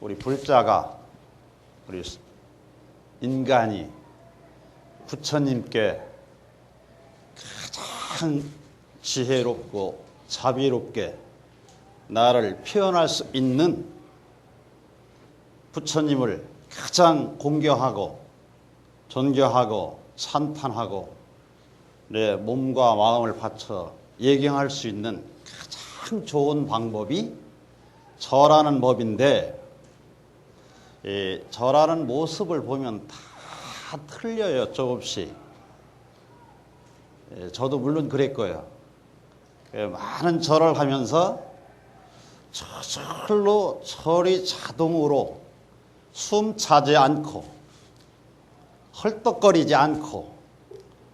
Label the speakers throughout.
Speaker 1: 우리 불자가, 우리 인간이 부처님께 가장 지혜롭고 자비롭게 나를 표현할 수 있는 부처님을 가장 공경하고 존경하고 찬탄하고 내 몸과 마음을 바쳐 예경할 수 있는 가장 좋은 방법이 절하는 법인데, 이 절하는 모습을 보면 다 틀려요. 조금씩. 저도 물론 그랬고요. 많은 절을 하면서 저절로 절이 자동으로 숨 차지 않고 헐떡거리지 않고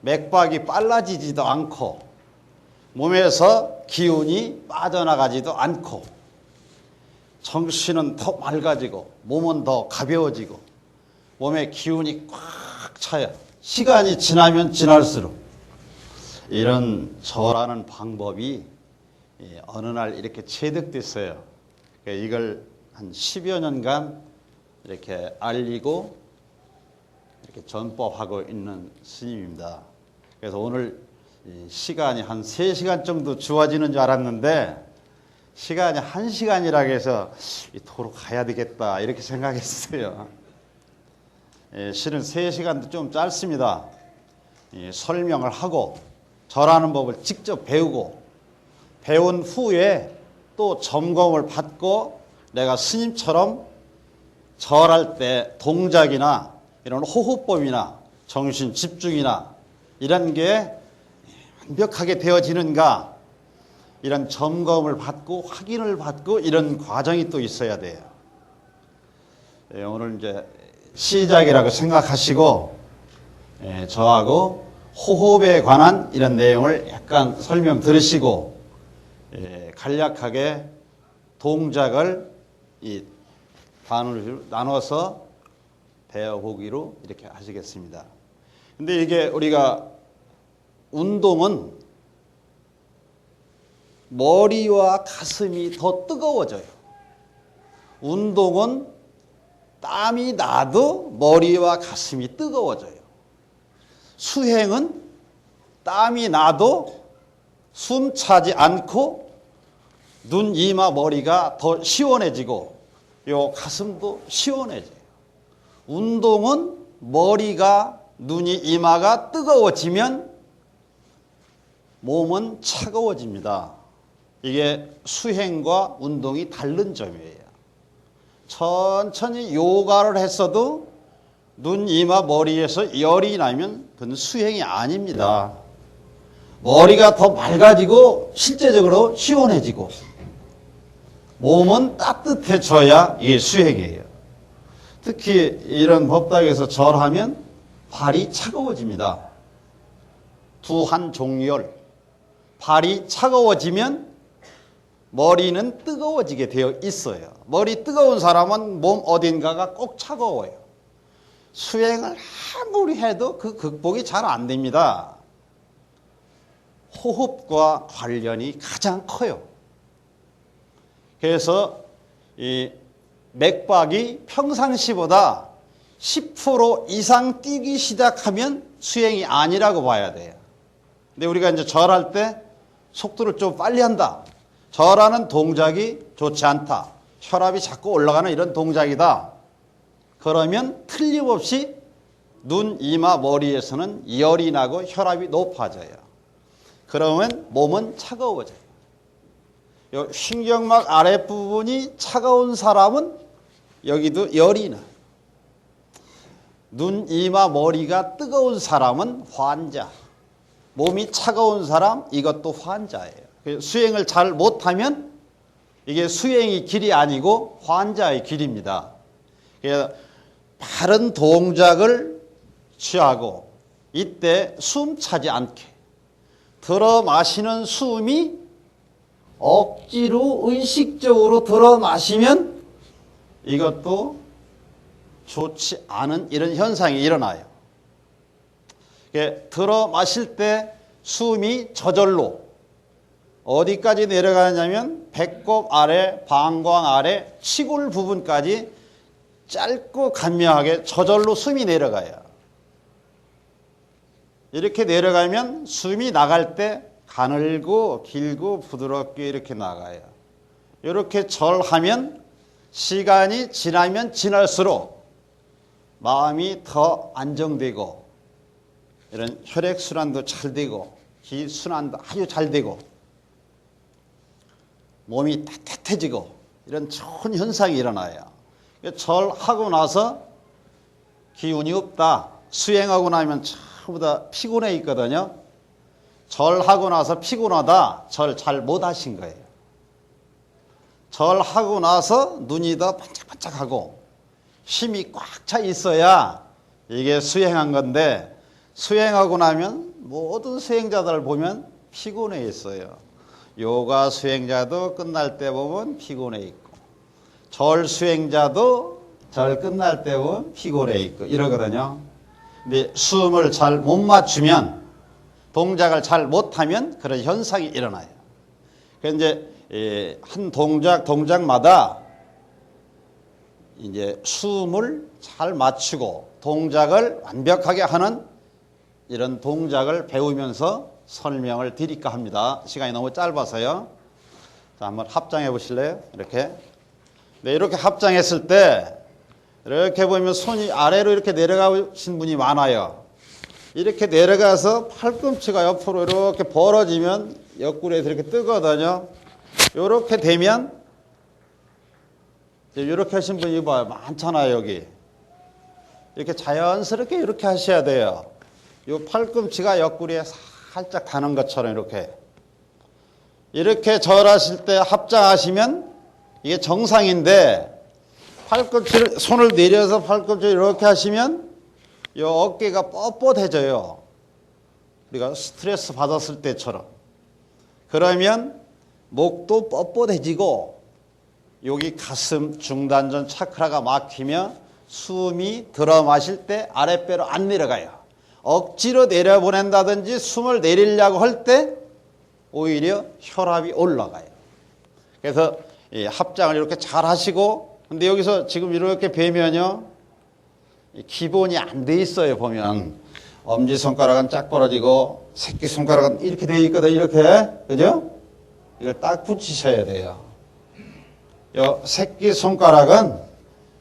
Speaker 1: 맥박이 빨라지지도 않고 몸에서 기운이 빠져나가지도 않고 정신은 더 맑아지고 몸은 더 가벼워지고 몸에 기운이 꽉 차요. 시간이 지나면 지날수록 이런 절하는 방법이 어느 날 이렇게 체득됐어요. 이걸 한 10여 년간 이렇게 알리고 이렇게 전법하고 있는 스님입니다. 그래서 오늘 시간이 한 3시간 정도 주어지는 줄 알았는데 시간이 1시간이라고 해서 도로 가야 되겠다 이렇게 생각했어요. 실은 3시간도 좀 짧습니다. 설명을 하고 절하는 법을 직접 배우고 배운 후에 또 점검을 받고 내가 스님처럼 절할 때 동작이나 이런 호흡법이나 정신 집중이나 이런 게 완벽하게 되어지는가 이런 점검을 받고 확인을 받고 이런 과정이 또 있어야 돼요. 오늘 이제 시작이라고 생각하시고 저하고 호흡에 관한 이런 내용을 약간 설명 들으시고 간략하게 동작을 이 단어를 나눠서 배워보기로 이렇게 하시겠습니다. 근데 이게 우리가 운동은 머리와 가슴이 더 뜨거워져요. 운동은 땀이 나도 머리와 가슴이 뜨거워져요. 수행은 땀이 나도 숨 차지 않고 눈, 이마, 머리가 더 시원해지고 요 가슴도 시원해져요. 운동은 머리가, 눈이, 이마가 뜨거워지면 몸은 차가워집니다. 이게 수행과 운동이 다른 점이에요. 천천히 요가를 했어도 눈, 이마, 머리에서 열이 나면 그건 수행이 아닙니다. 머리가 더 맑아지고 실제적으로 시원해지고 몸은 따뜻해져야 이게 수행이에요. 특히 이런 법당에서 절하면 발이 차가워집니다. 두한 종열. 발이 차가워지면 머리는 뜨거워지게 되어 있어요. 머리 뜨거운 사람은 몸 어딘가가 꼭 차가워요. 수행을 아무리 해도 그 극복이 잘 안 됩니다. 호흡과 관련이 가장 커요. 그래서 이 맥박이 평상시보다 10% 이상 뛰기 시작하면 수행이 아니라고 봐야 돼요. 근데 우리가 이제 절할 때 속도를 좀 빨리 한다. 절하는 동작이 좋지 않다. 혈압이 자꾸 올라가는 이런 동작이다. 그러면 틀림없이 눈, 이마, 머리에서는 열이 나고 혈압이 높아져요. 그러면 몸은 차가워져요. 요 신경막 아랫부분이 차가운 사람은 여기도 열이 나요. 눈, 이마, 머리가 뜨거운 사람은 환자. 몸이 차가운 사람, 이것도 환자예요. 수행을 잘 못하면 이게 수행의 길이 아니고 환자의 길입니다. 그래서 바른 동작을 취하고 이때 숨 차지 않게 들어 마시는 숨이 억지로 의식적으로 들어 마시면 이것도 좋지 않은 이런 현상이 일어나요. 들어 마실 때 숨이 저절로 어디까지 내려가냐면 배꼽 아래, 방광 아래, 치골 부분까지 짧고 간명하게 저절로 숨이 내려가요. 이렇게 내려가면 숨이 나갈 때 가늘고 길고 부드럽게 이렇게 나가요. 이렇게 절하면 시간이 지나면 지날수록 마음이 더 안정되고 이런 혈액순환도 잘 되고 기순환도 아주 잘 되고 몸이 따뜻해지고 이런 좋은 현상이 일어나요. 절하고 나서 기운이 없다. 수행하고 나면 전부 다 피곤해 있거든요. 절하고 나서 피곤하다. 절 잘 못하신 거예요. 절하고 나서 눈이 더 반짝반짝하고 힘이 꽉 차 있어야 이게 수행한 건데 수행하고 나면 모든 수행자들을 보면 피곤해 있어요. 요가 수행자도 끝날 때 보면 피곤해 있고 절 수행자도 절 끝날 때 보면 피곤해 있고 이러거든요. 근데 숨을 잘 못 맞추면 동작을 잘 못하면 그런 현상이 일어나요. 그래서 이제 한 동작마다 이제 숨을 잘 맞추고 동작을 완벽하게 하는 이런 동작을 배우면서 설명을 드릴까 합니다. 시간이 너무 짧아서요. 자, 한번 합장해 보실래요? 이렇게. 네, 이렇게 합장했을 때 이렇게 보면 손이 아래로 이렇게 내려가신 분이 많아요. 이렇게 내려가서 팔꿈치가 옆으로 이렇게 벌어지면 옆구리에서 이렇게 뜨거든요. 이렇게 되면 이렇게 하신 분이 봐요. 많잖아요, 여기. 이렇게 자연스럽게 이렇게 하셔야 돼요. 이 팔꿈치가 옆구리에 살짝 닿는 것처럼 이렇게 절하실 때 합장하시면 이게 정상인데 팔꿈치를 손을 내려서 팔꿈치를 이렇게 하시면 이 어깨가 뻣뻣해져요. 우리가 스트레스 받았을 때처럼. 그러면 목도 뻣뻣해지고 여기 가슴 중단전 차크라가 막히며 숨이 들어 마실 때 아랫배로 안 내려가요. 억지로 내려보낸다든지 숨을 내리려고 할 때 오히려 혈압이 올라가요. 그래서 이 합장을 이렇게 잘 하시고 근데 여기서 지금 이렇게 뵈면요 기본이 안 돼 있어요. 보면 엄지손가락은 짝 벌어지고 새끼손가락은 이렇게 돼 있거든. 이렇게 그죠? 이걸 딱 붙이셔야 돼요. 요 새끼손가락은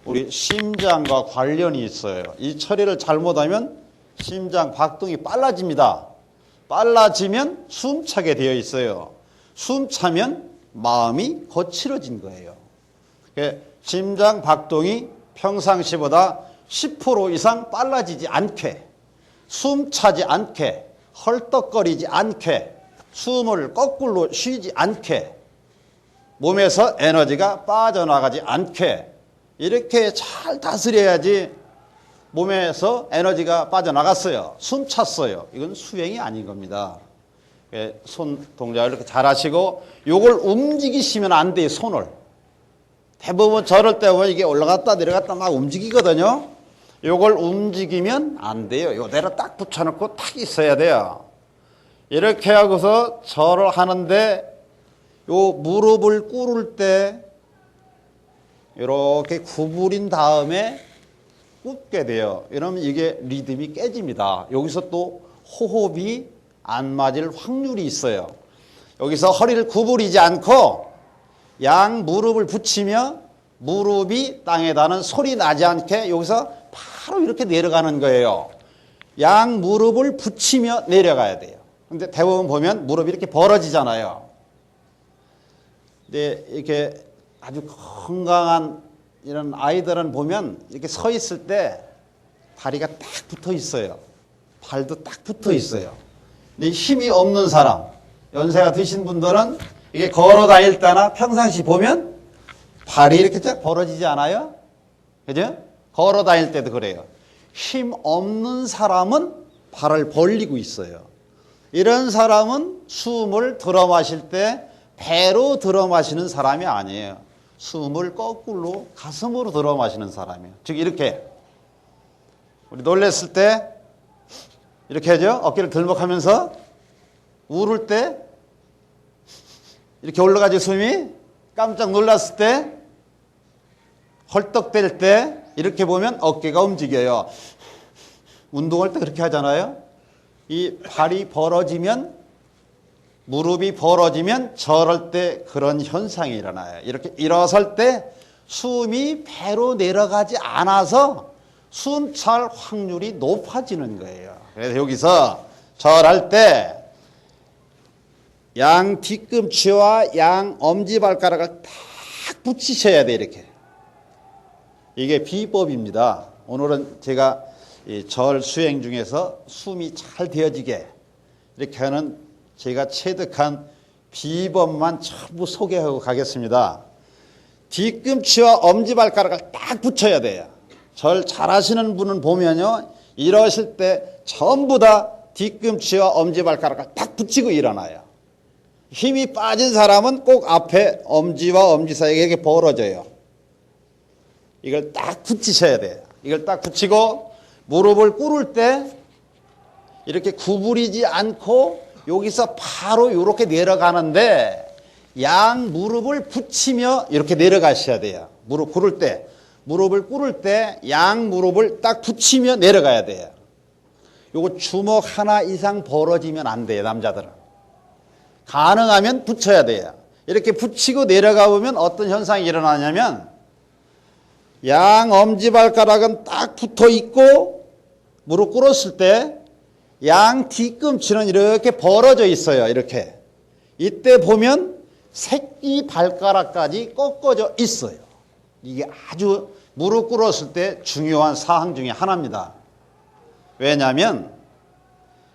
Speaker 1: 우리 심장과 관련이 있어요. 이 처리를 잘못하면 심장 박동이 빨라집니다. 빨라지면 숨차게 되어 있어요. 숨차면 마음이 거칠어진 거예요. 심장 박동이 평상시보다 10% 이상 빨라지지 않게, 숨차지 않게, 헐떡거리지 않게, 숨을 거꾸로 쉬지 않게, 몸에서 에너지가 빠져나가지 않게 이렇게 잘 다스려야지. 몸에서 에너지가 빠져나갔어요. 숨 찼어요. 이건 수행이 아닌 겁니다. 손 동작을 이렇게 잘 하시고 요걸 움직이시면 안 돼요. 손을. 대부분 저럴 때 보면 이게 올라갔다 내려갔다 막 움직이거든요. 요걸 움직이면 안 돼요. 요대로 딱 붙여놓고 탁 있어야 돼요. 이렇게 하고서 절을 하는데 요 무릎을 꿇을 때 이렇게 구부린 다음에 꿇게 돼요. 이러면 이게 리듬이 깨집니다. 여기서 또 호흡이 안 맞을 확률이 있어요. 여기서 허리를 구부리지 않고 양 무릎을 붙이며 무릎이 땅에 닿는 소리 나지 않게 여기서 바로 이렇게 내려가는 거예요. 양 무릎을 붙이며 내려가야 돼요. 근데 대부분 보면 무릎이 이렇게 벌어지잖아요. 근데 이렇게 아주 건강한 이런 아이들은 보면 이렇게 서 있을 때 다리가 딱 붙어 있어요. 발도 딱 붙어 있어요. 근데 힘이 없는 사람, 연세가 드신 분들은 이게 걸어 다닐 때나 평상시 보면 발이 이렇게 쫙 벌어지지 않아요? 그죠? 걸어 다닐 때도 그래요. 힘 없는 사람은 발을 벌리고 있어요. 이런 사람은 숨을 들어 마실 때 배로 들어 마시는 사람이 아니에요. 숨을 거꾸로 가슴으로 들어 마시는 사람이에요. 즉 이렇게 우리 놀랬을 때 이렇게 하죠. 어깨를 들먹하면서 울을 때 이렇게 올라가지 숨이 깜짝 놀랐을 때 헐떡댈 때 이렇게 보면 어깨가 움직여요. 운동할 때 그렇게 하잖아요. 이 발이 벌어지면 무릎이 벌어지면 저럴 때 그런 현상이 일어나요. 이렇게 일어설 때 숨이 배로 내려가지 않아서 숨찰 확률이 높아지는 거예요. 그래서 여기서 절할 때 양 뒤꿈치와 양 엄지발가락을 딱 붙이셔야 돼. 이렇게. 이게 비법입니다. 오늘은 제가 이 절 수행 중에서 숨이 잘 되어지게 이렇게 하는 제가 체득한 비법만 전부 소개하고 가겠습니다. 뒤꿈치와 엄지발가락을 딱 붙여야 돼요. 절 잘하시는 분은 보면요, 일어설 때 전부 다 뒤꿈치와 엄지발가락을 딱 붙이고 일어나요. 힘이 빠진 사람은 꼭 앞에 엄지와 엄지 사이에 이렇게 벌어져요. 이걸 딱 붙이셔야 돼요. 이걸 딱 붙이고 무릎을 꿇을 때 이렇게 구부리지 않고 여기서 바로 이렇게 내려가는데 양 무릎을 붙이며 이렇게 내려가셔야 돼요. 무릎 꿇을 때. 무릎을 꿇을 때 양 무릎을 딱 붙이며 내려가야 돼요. 요거 주먹 하나 이상 벌어지면 안 돼요, 남자들은. 가능하면 붙여야 돼요. 이렇게 붙이고 내려가 보면 어떤 현상이 일어나냐면 양 엄지발가락은 딱 붙어 있고 무릎 꿇었을 때 양 뒤꿈치는 이렇게 벌어져 있어요. 이렇게. 이때 보면 새끼 발가락까지 꺾어져 있어요. 이게 아주 무릎 꿇었을 때 중요한 사항 중에 하나입니다. 왜냐하면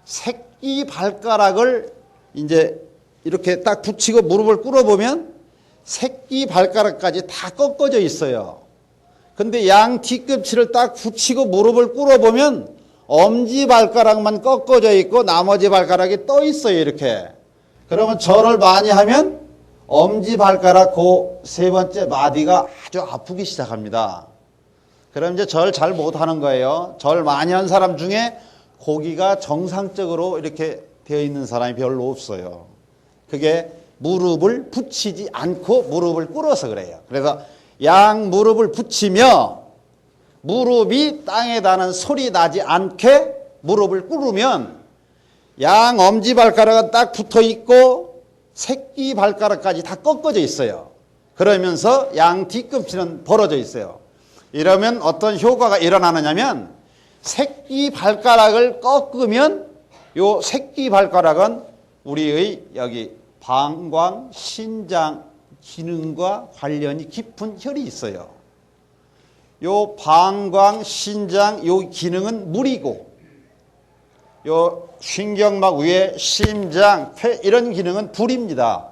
Speaker 1: 새끼 발가락을 이제 이렇게 딱 붙이고 무릎을 꿇어보면 새끼 발가락까지 다 꺾어져 있어요. 근데 양 뒤꿈치를 딱 붙이고 무릎을 꿇어보면 엄지발가락만 꺾어져 있고 나머지 발가락이 떠 있어요. 이렇게. 그러면 절을 많이 하면 엄지발가락 그 세 번째 마디가 아주 아프기 시작합니다. 그럼 이제 절 잘 못하는 거예요. 절 많이 한 사람 중에 고기가 정상적으로 이렇게 되어 있는 사람이 별로 없어요. 그게 무릎을 붙이지 않고 무릎을 꿇어서 그래요. 그래서 양 무릎을 붙이며 무릎이 땅에 닿는 소리 나지 않게 무릎을 꿇으면 양 엄지발가락은 딱 붙어 있고 새끼 발가락까지 다 꺾어져 있어요. 그러면서 양 뒤꿈치는 벌어져 있어요. 이러면 어떤 효과가 일어나느냐면 새끼 발가락을 꺾으면 요 새끼 발가락은 우리의 여기 방광, 신장 기능과 관련이 깊은 혈이 있어요. 요 방광, 신장, 요 기능은 물이고 요 신경막 위에 심장, 폐 이런 기능은 불입니다.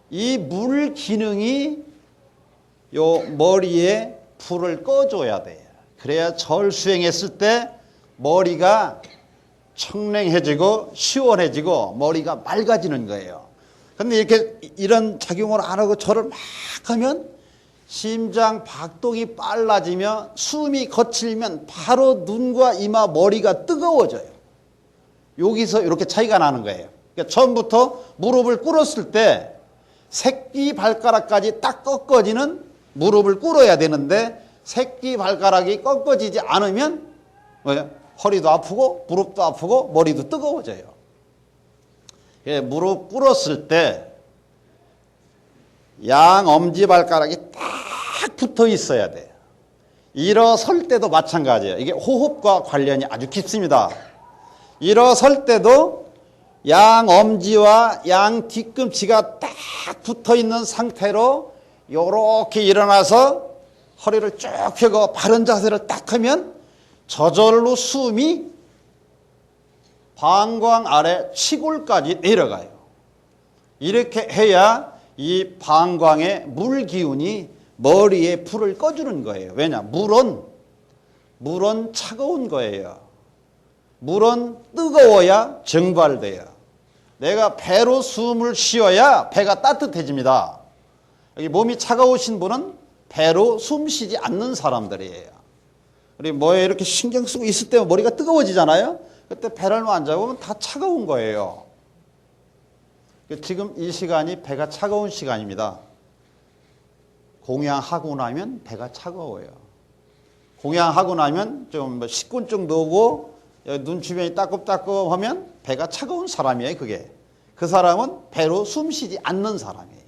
Speaker 1: 이 물 기능이 요 머리에 불을 꺼줘야 돼요. 그래야 절 수행했을 때 머리가 청량해지고 시원해지고 머리가 맑아지는 거예요. 근데 이렇게 이런 작용을 안 하고 절을 막 하면 심장 박동이 빨라지며 숨이 거칠면 바로 눈과 이마, 머리가 뜨거워져요. 여기서 이렇게 차이가 나는 거예요. 그러니까 처음부터 무릎을 꿇었을 때 새끼 발가락까지 딱 꺾어지는 무릎을 꿇어야 되는데 새끼 발가락이 꺾어지지 않으면 뭐예요? 허리도 아프고 무릎도 아프고 머리도 뜨거워져요. 무릎 꿇었을 때 양 엄지발가락이 딱 붙어 있어야 돼요. 일어설 때도 마찬가지예요. 이게 호흡과 관련이 아주 깊습니다. 일어설 때도 양 엄지와 양 뒤꿈치가 딱 붙어 있는 상태로 요렇게 일어나서 허리를 쭉 펴고 바른 자세를 딱 하면 저절로 숨이 방광 아래 치골까지 내려가요. 이렇게 해야 이 방광의 물 기운이 머리에 불을 꺼주는 거예요. 왜냐? 물은 차가운 거예요. 물은 뜨거워야 증발돼요. 내가 배로 숨을 쉬어야 배가 따뜻해집니다. 여기 몸이 차가우신 분은 배로 숨 쉬지 않는 사람들이에요. 우리 뭐에 이렇게 신경 쓰고 있을 때 머리가 뜨거워지잖아요. 그때 배를 안 잡으면 다 차가운 거예요. 지금 이 시간이 배가 차가운 시간입니다. 공양하고 나면 배가 차가워요. 공양하고 나면 좀 식곤증도 오고 눈 주변이 따끔따끔하면 배가 차가운 사람이에요. 그게. 그 사람은 배로 숨 쉬지 않는 사람이에요.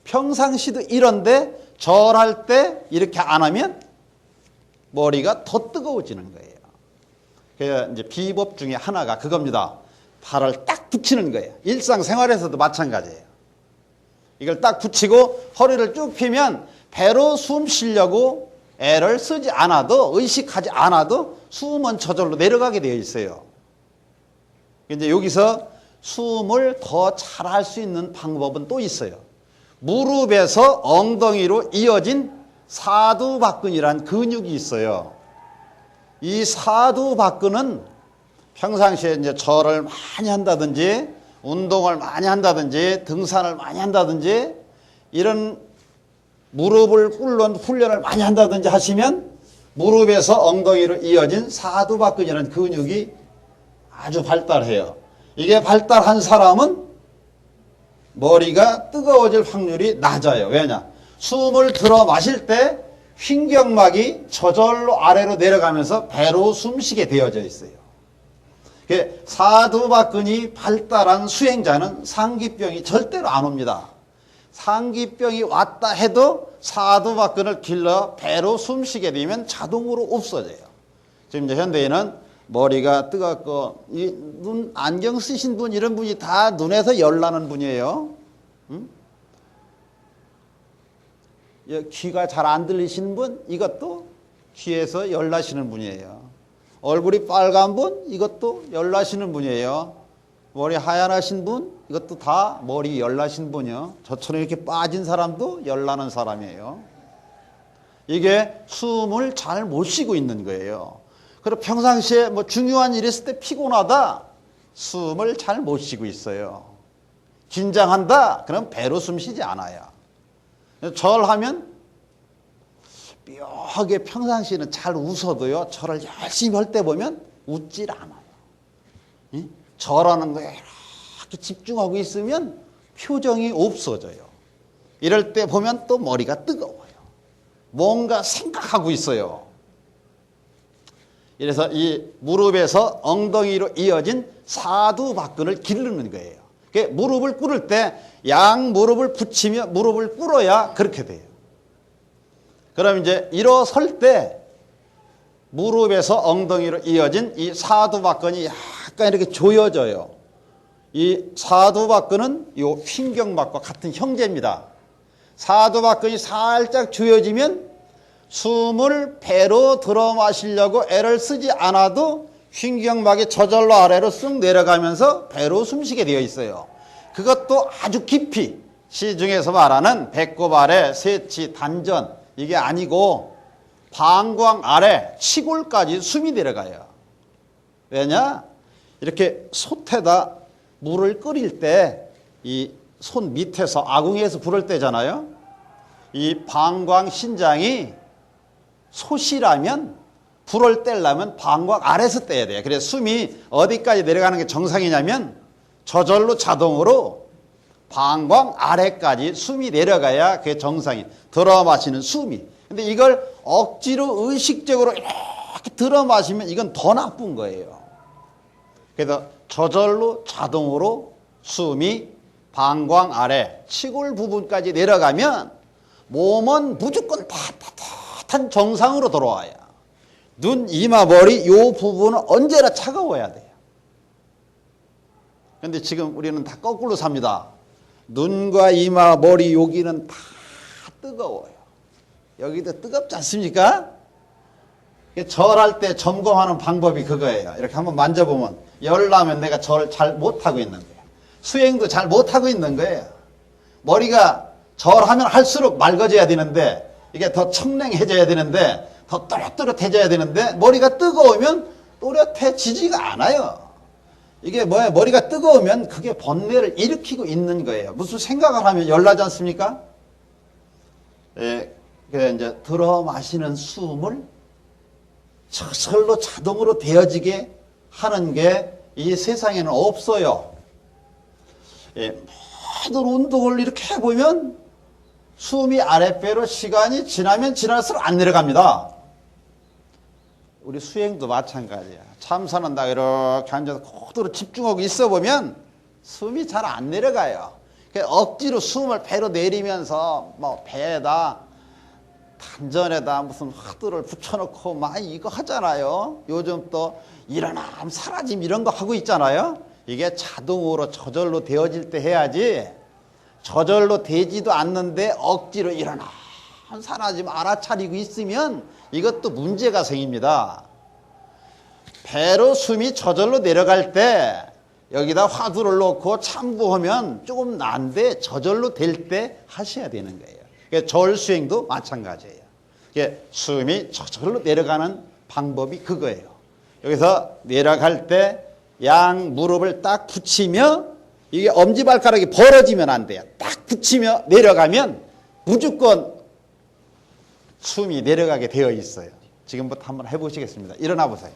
Speaker 1: 평상시도 이런데 절할 때 이렇게 안 하면 머리가 더 뜨거워지는 거예요. 그래서 이제 비법 중에 하나가 그겁니다. 팔을 딱 붙이는 거예요. 일상생활에서도 마찬가지예요. 이걸 딱 붙이고 허리를 쭉 펴면 배로 숨 쉬려고 애를 쓰지 않아도 의식하지 않아도 숨은 저절로 내려가게 되어 있어요. 이제 여기서 숨을 더 잘할 수 있는 방법은 또 있어요. 무릎에서 엉덩이로 이어진 사두박근이라는 근육이 있어요. 이 사두박근은 평상시에 이제 절을 많이 한다든지 운동을 많이 한다든지 등산을 많이 한다든지 이런 무릎을 꿇는 훈련을 많이 한다든지 하시면 무릎에서 엉덩이로 이어진 사두박근이라는 근육이 아주 발달해요. 이게 발달한 사람은 머리가 뜨거워질 확률이 낮아요. 왜냐? 숨을 들어 마실 때 횡격막이 저절로 아래로 내려가면서 배로 숨쉬게 되어져 있어요. 사두박근이 발달한 수행자는 상기병이 절대로 안 옵니다. 상기병이 왔다 해도 사두박근을 길러 배로 숨쉬게 되면 자동으로 없어져요. 지금 이제 현대인은 머리가 뜨겁고 눈 안경 쓰신 분 이런 분이 다 눈에서 열 나는 분이에요. 응? 귀가 잘 안 들리시는 분 이것도 귀에서 열 나시는 분이에요. 얼굴이 빨간 분 이것도 열 나시는 분이에요. 머리 하얀하신 분 이것도 다 머리 열 나신 분이요. 저처럼 이렇게 빠진 사람도 열 나는 사람이에요. 이게 숨을 잘 못 쉬고 있는 거예요. 그리고 평상시에 뭐 중요한 일 있을 때 피곤하다 숨을 잘 못 쉬고 있어요. 긴장한다 그럼 배로 숨 쉬지 않아요. 절하면 묘하게 평상시에는 잘 웃어도요 절을 열심히 할 때 보면 웃질 않아요. 응? 절하는 거에 이렇게 집중하고 있으면 표정이 없어져요. 이럴 때 보면 또 머리가 뜨거워요. 뭔가 생각하고 있어요. 이래서 이 무릎에서 엉덩이로 이어진 사두박근을 기르는 거예요. 무릎을 꿇을 때 양 무릎을 붙이며 무릎을 꿇어야 그렇게 돼요. 그럼 이제 일어설 때 무릎에서 엉덩이로 이어진 이 사두박근이 약간 이렇게 조여져요. 이 사두박근은 이 횡격막과 같은 형제입니다. 사두박근이 살짝 조여지면 숨을 배로 들어 마시려고 애를 쓰지 않아도 횡격막이 저절로 아래로 쑥 내려가면서 배로 숨쉬게 되어 있어요. 그것도 아주 깊이 시중에서 말하는 배꼽 아래 세치 단전 이게 아니고 방광 아래 치골까지 숨이 내려가요. 왜냐? 이렇게 솥에다 물을 끓일 때 이 손 밑에서 아궁이에서 불을 떼잖아요. 이 방광 신장이 솥이라면 불을 떼려면 방광 아래서 떼야 돼요. 그래서 숨이 어디까지 내려가는 게 정상이냐면 저절로 자동으로 방광 아래까지 숨이 내려가야 그게 정상이 들어 마시는 숨이. 근데 이걸 억지로 의식적으로 이렇게 들어 마시면 이건 더 나쁜 거예요. 그래서 저절로 자동으로 숨이 방광 아래 치골 부분까지 내려가면 몸은 무조건 따뜻한 정상으로 돌아와요. 눈, 이마, 머리 이 부분은 언제나 차가워야 돼요. 그런데 지금 우리는 다 거꾸로 삽니다. 눈과 이마, 머리 여기는 다 뜨거워요. 여기도 뜨겁지 않습니까? 절할 때 점검하는 방법이 그거예요. 이렇게 한번 만져보면 열나면 내가 절을 잘 못하고 있는 거예요. 수행도 잘 못하고 있는 거예요. 머리가 절하면 할수록 맑아져야 되는데 이게 더 청량해져야 되는데 더 또렷또렷해져야 되는데 머리가 뜨거우면 또렷해지지가 않아요. 이게 뭐예요? 머리가 뜨거우면 그게 번뇌를 일으키고 있는 거예요. 무슨 생각을 하면 열나지 않습니까? 예, 그래서 이제 들어 마시는 숨을 저절로 자동으로 되어지게 하는 게 이 세상에는 없어요. 예, 모든 운동을 이렇게 해보면 숨이 아랫배로 시간이 지나면 지날수록 안 내려갑니다. 우리 수행도 마찬가지야. 참선한다 이렇게 앉아서 그대로 집중하고 있어 보면 숨이 잘 안 내려가요. 억지로 숨을 배로 내리면서 뭐 배에다 단전에다 무슨 화두를 붙여놓고 막 이거 하잖아요. 요즘 또 일어남 사라짐 이런 거 하고 있잖아요. 이게 자동으로 저절로 되어질 때 해야지, 저절로 되지도 않는데 억지로 일어남 사라짐 알아차리고 있으면 이것도 문제가 생깁니다. 배로 숨이 저절로 내려갈 때 여기다 화두를 놓고 참부하면 조금 난데 저절로 될 때 하셔야 되는 거예요. 절수행도 마찬가지예요. 숨이 저절로 내려가는 방법이 그거예요. 여기서 내려갈 때 양 무릎을 딱 붙이며, 이게 엄지발가락이 벌어지면 안 돼요. 딱 붙이며 내려가면 무조건 숨이 내려가게 되어 있어요. 지금부터 한번 해보시겠습니다. 일어나 보세요.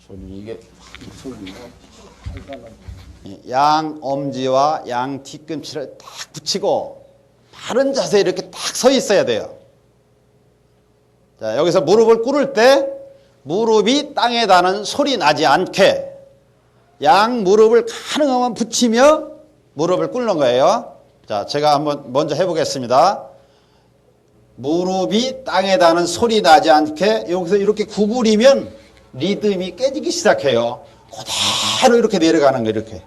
Speaker 1: 이게 양 엄지와 양 뒤꿈치를 딱 붙이고 바른 자세에 이렇게 딱 서 있어야 돼요. 자, 여기서 무릎을 꿇을 때 무릎이 땅에 닿는 소리 나지 않게 양 무릎을 가능하면 붙이며 무릎을 꿇는 거예요. 자, 제가 한번 먼저 해보겠습니다. 무릎이 땅에 닿는 소리 나지 않게 여기서 이렇게 구부리면 리듬이 깨지기 시작해요. 그대로 이렇게 내려가는 거예요.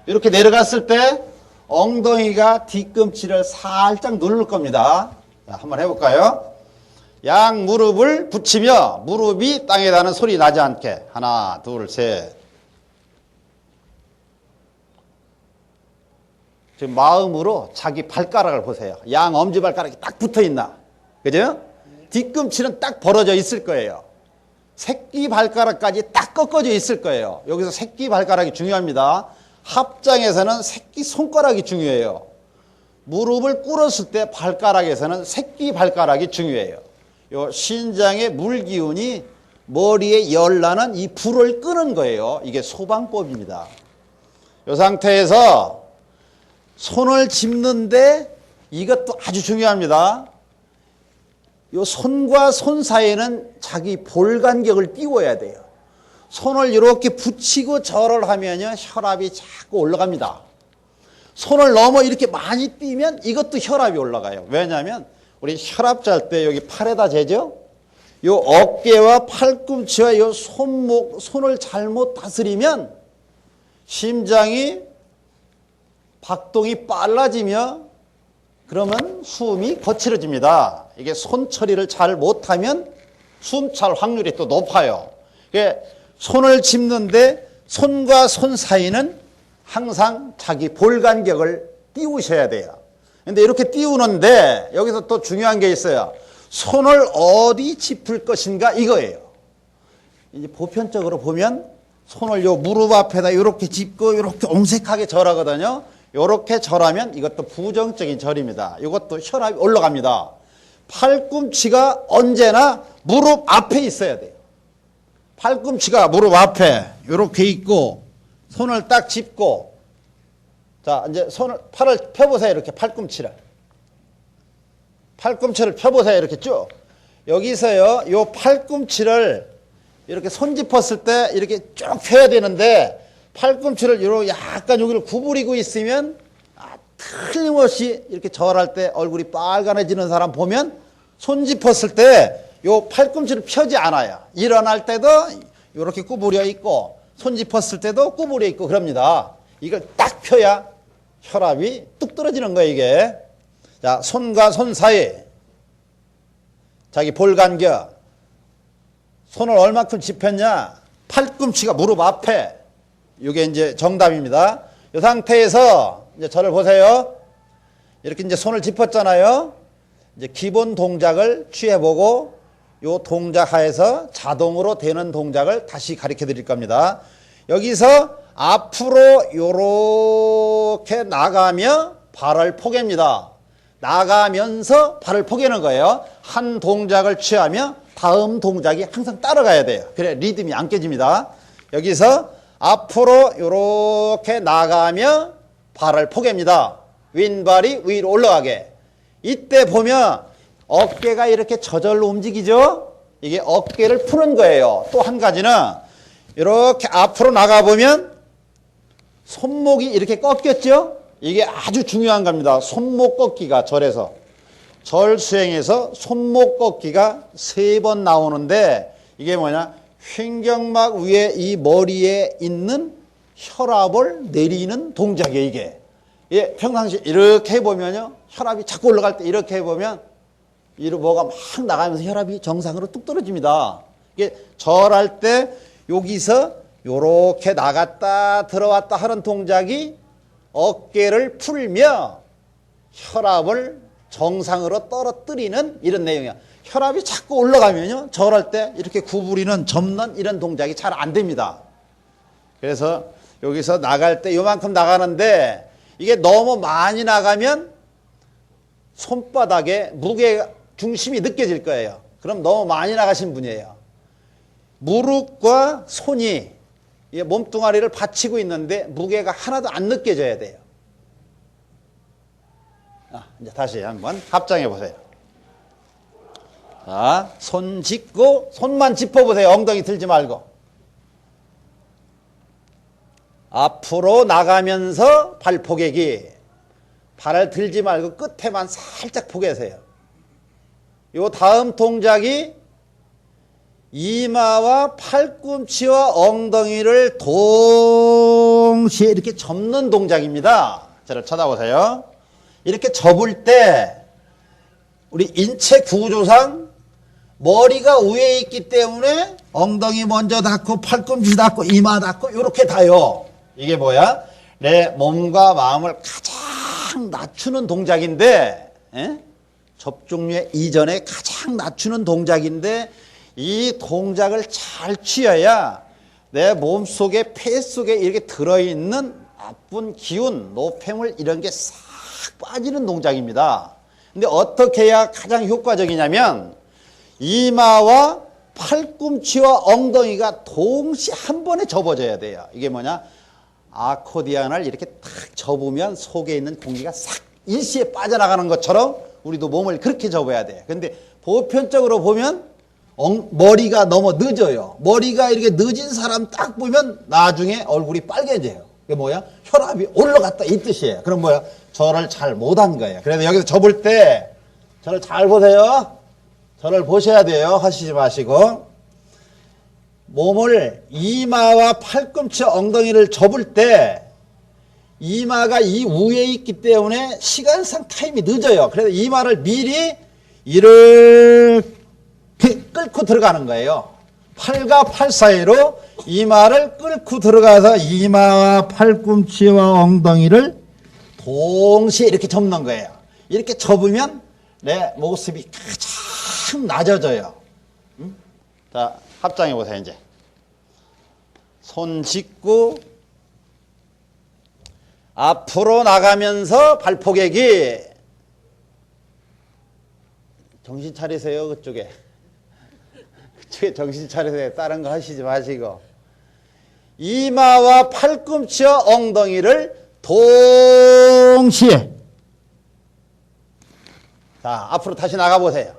Speaker 1: 이렇게 내려갔을 때 엉덩이가 뒤꿈치를 살짝 누를 겁니다. 자, 한번 해볼까요? 양 무릎을 붙이며 무릎이 땅에 닿는 소리 나지 않게. 하나, 둘, 셋. 지금 마음으로 자기 발가락을 보세요. 양 엄지발가락이 딱 붙어 있나? 그죠? 뒤꿈치는 딱 벌어져 있을 거예요. 새끼 발가락까지 딱 꺾어져 있을 거예요. 여기서 새끼 발가락이 중요합니다. 합장에서는 새끼 손가락이 중요해요. 무릎을 꿇었을 때 발가락에서는 새끼 발가락이 중요해요. 요 신장의 물기운이 머리에 열나는 이 불을 끄는 거예요. 이게 소방법입니다. 이 상태에서 손을 짚는데 이것도 아주 중요합니다. 요 손과 손 사이에는 자기 볼 간격을 띄워야 돼요. 손을 이렇게 붙이고 절을 하면요, 혈압이 자꾸 올라갑니다. 손을 너무 이렇게 많이 띄면 이것도 혈압이 올라가요. 왜냐하면 우리 혈압 잘 때 여기 팔에다 재죠? 요 어깨와 팔꿈치와 요 손목, 손을 잘못 다스리면 심장이 박동이 빨라지며 그러면 숨이 거칠어집니다. 이게 손 처리를 잘 못하면 숨찰 확률이 또 높아요. 손을 짚는데 손과 손 사이는 항상 자기 볼 간격을 띄우셔야 돼요. 근데 이렇게 띄우는데 여기서 또 중요한 게 있어요. 손을 어디 짚을 것인가 이거예요. 이제 보편적으로 보면 손을 요 무릎 앞에다 이렇게 짚고 이렇게 옹색하게 절하거든요. 이렇게 절하면 이것도 부정적인 절입니다. 이것도 혈압이 올라갑니다. 팔꿈치가 언제나 무릎 앞에 있어야 돼요. 팔꿈치가 무릎 앞에 이렇게 있고 손을 딱 짚고, 자, 이제 팔을 펴보세요. 이렇게 팔꿈치를 펴보세요. 이렇게 쭉. 여기서요, 요 팔꿈치를 이렇게 손 짚었을 때 이렇게 쭉 펴야 되는데 팔꿈치를 이렇게 약간 여기를 구부리고 있으면 틀림없이 이렇게 절할 때 얼굴이 빨간해지는 사람 보면 손 짚었을 때 요 팔꿈치를 펴지 않아요. 일어날 때도 이렇게 구부려 있고 손 짚었을 때도 구부려 있고 그럽니다. 이걸 딱 펴야 혈압이 뚝 떨어지는 거예요, 이게. 자, 손과 손 사이 자기 볼 간격, 손을 얼마큼 짚었냐? 팔꿈치가 무릎 앞에. 이게 이제 정답입니다. 이 상태에서 이제 저를 보세요. 이렇게 이제 손을 짚었잖아요. 이제 기본 동작을 취해보고 요 동작 하에서 자동으로 되는 동작을 다시 가르쳐 드릴 겁니다. 여기서 앞으로 요렇게 나가며 발을 포갭니다. 나가면서 발을 포개는 거예요. 한 동작을 취하며 다음 동작이 항상 따라가야 돼요. 그래 리듬이 안 깨집니다. 여기서 앞으로 이렇게 나가며 발을 포갭니다. 왼발이 위로 올라가게. 이때 보면 어깨가 이렇게 저절로 움직이죠. 이게 어깨를 푸는 거예요. 또 한 가지는 이렇게 앞으로 나가보면 손목이 이렇게 꺾였죠. 이게 아주 중요한 겁니다. 손목 꺾기가 절에서. 절 수행에서 손목 꺾기가 3번 나오는데 이게 뭐냐? 횡격막 위에 이 머리에 있는 혈압을 내리는 동작이에요, 이게. 예, 평상시 이렇게 해보면요. 혈압이 자꾸 올라갈 때 이렇게 해보면 이로 뭐가 막 나가면서 혈압이 정상으로 뚝 떨어집니다. 이게 절할 때 여기서 요렇게 나갔다 들어왔다 하는 동작이 어깨를 풀며 혈압을 정상으로 떨어뜨리는 이런 내용이야. 혈압이 자꾸 올라가면요. 절할 때 이렇게 구부리는 접는 이런 동작이 잘 안 됩니다. 그래서 여기서 나갈 때 요만큼 나가는데 이게 너무 많이 나가면 손바닥에 무게 중심이 느껴질 거예요. 그럼 너무 많이 나가신 분이에요. 무릎과 손이 몸뚱아리를 받치고 있는데 무게가 하나도 안 느껴져야 돼요. 이제 다시 한번 합장해 보세요. 자, 손 짚고 손만 짚어보세요. 엉덩이 들지 말고. 앞으로 나가면서 발 포개기. 발을 들지 말고 끝에만 살짝 포개세요. 요 다음 동작이 이마와 팔꿈치와 엉덩이를 동시에 이렇게 접는 동작입니다. 저를 쳐다보세요. 이렇게 접을 때 우리 인체 구조상 머리가 위에 있기 때문에 엉덩이 먼저 닿고 팔꿈치 닿고 이마 닿고 이렇게 닿아요. 이게 뭐야? 내 몸과 마음을 가장 낮추는 동작인데 접종류 이전에 가장 낮추는 동작인데 이 동작을 잘 취해야 내 몸속에 폐 속에 이렇게 들어있는 나쁜 기운, 노폐물 이런 게 싹 빠지는 동작입니다. 근데 어떻게 해야 가장 효과적이냐면 이마와 팔꿈치와 엉덩이가 동시에 한 번에 접어져야 돼요. 이게 뭐냐? 아코디언을 이렇게 탁 접으면 속에 있는 공기가 싹 일시에 빠져나가는 것처럼 우리도 몸을 그렇게 접어야 돼요. 근데 보편적으로 보면 머리가 너무 늦어요. 머리가 이렇게 늦은 사람 딱 보면 나중에 얼굴이 빨개져요. 그게 뭐야? 혈압이 올라갔다 이 뜻이에요. 그럼 뭐야? 저를 잘 못한 거예요. 그래서 여기서 접을 때 저를 잘 보세요. 저를 보셔야 돼요. 하시지 마시고. 몸을 이마와 팔꿈치 엉덩이를 접을 때 이마가 이 위에 있기 때문에 시간상 타임이 늦어요. 그래서 이마를 미리 이렇게 끌고 들어가는 거예요. 팔과 팔 사이로 이마를 끌고 들어가서 이마와 팔꿈치와 엉덩이를 동시에 이렇게 접는 거예요. 이렇게 접으면 내 모습이 가장 낮아져요. 자, 합장해 보세요. 이제 손 짚고 앞으로 나가면서 발 포개기. 정신 차리세요. 그쪽에 정신 차리세요. 다른 거 하시지 마시고. 이마와 팔꿈치와 엉덩이를 동시에. 자, 앞으로 다시 나가보세요.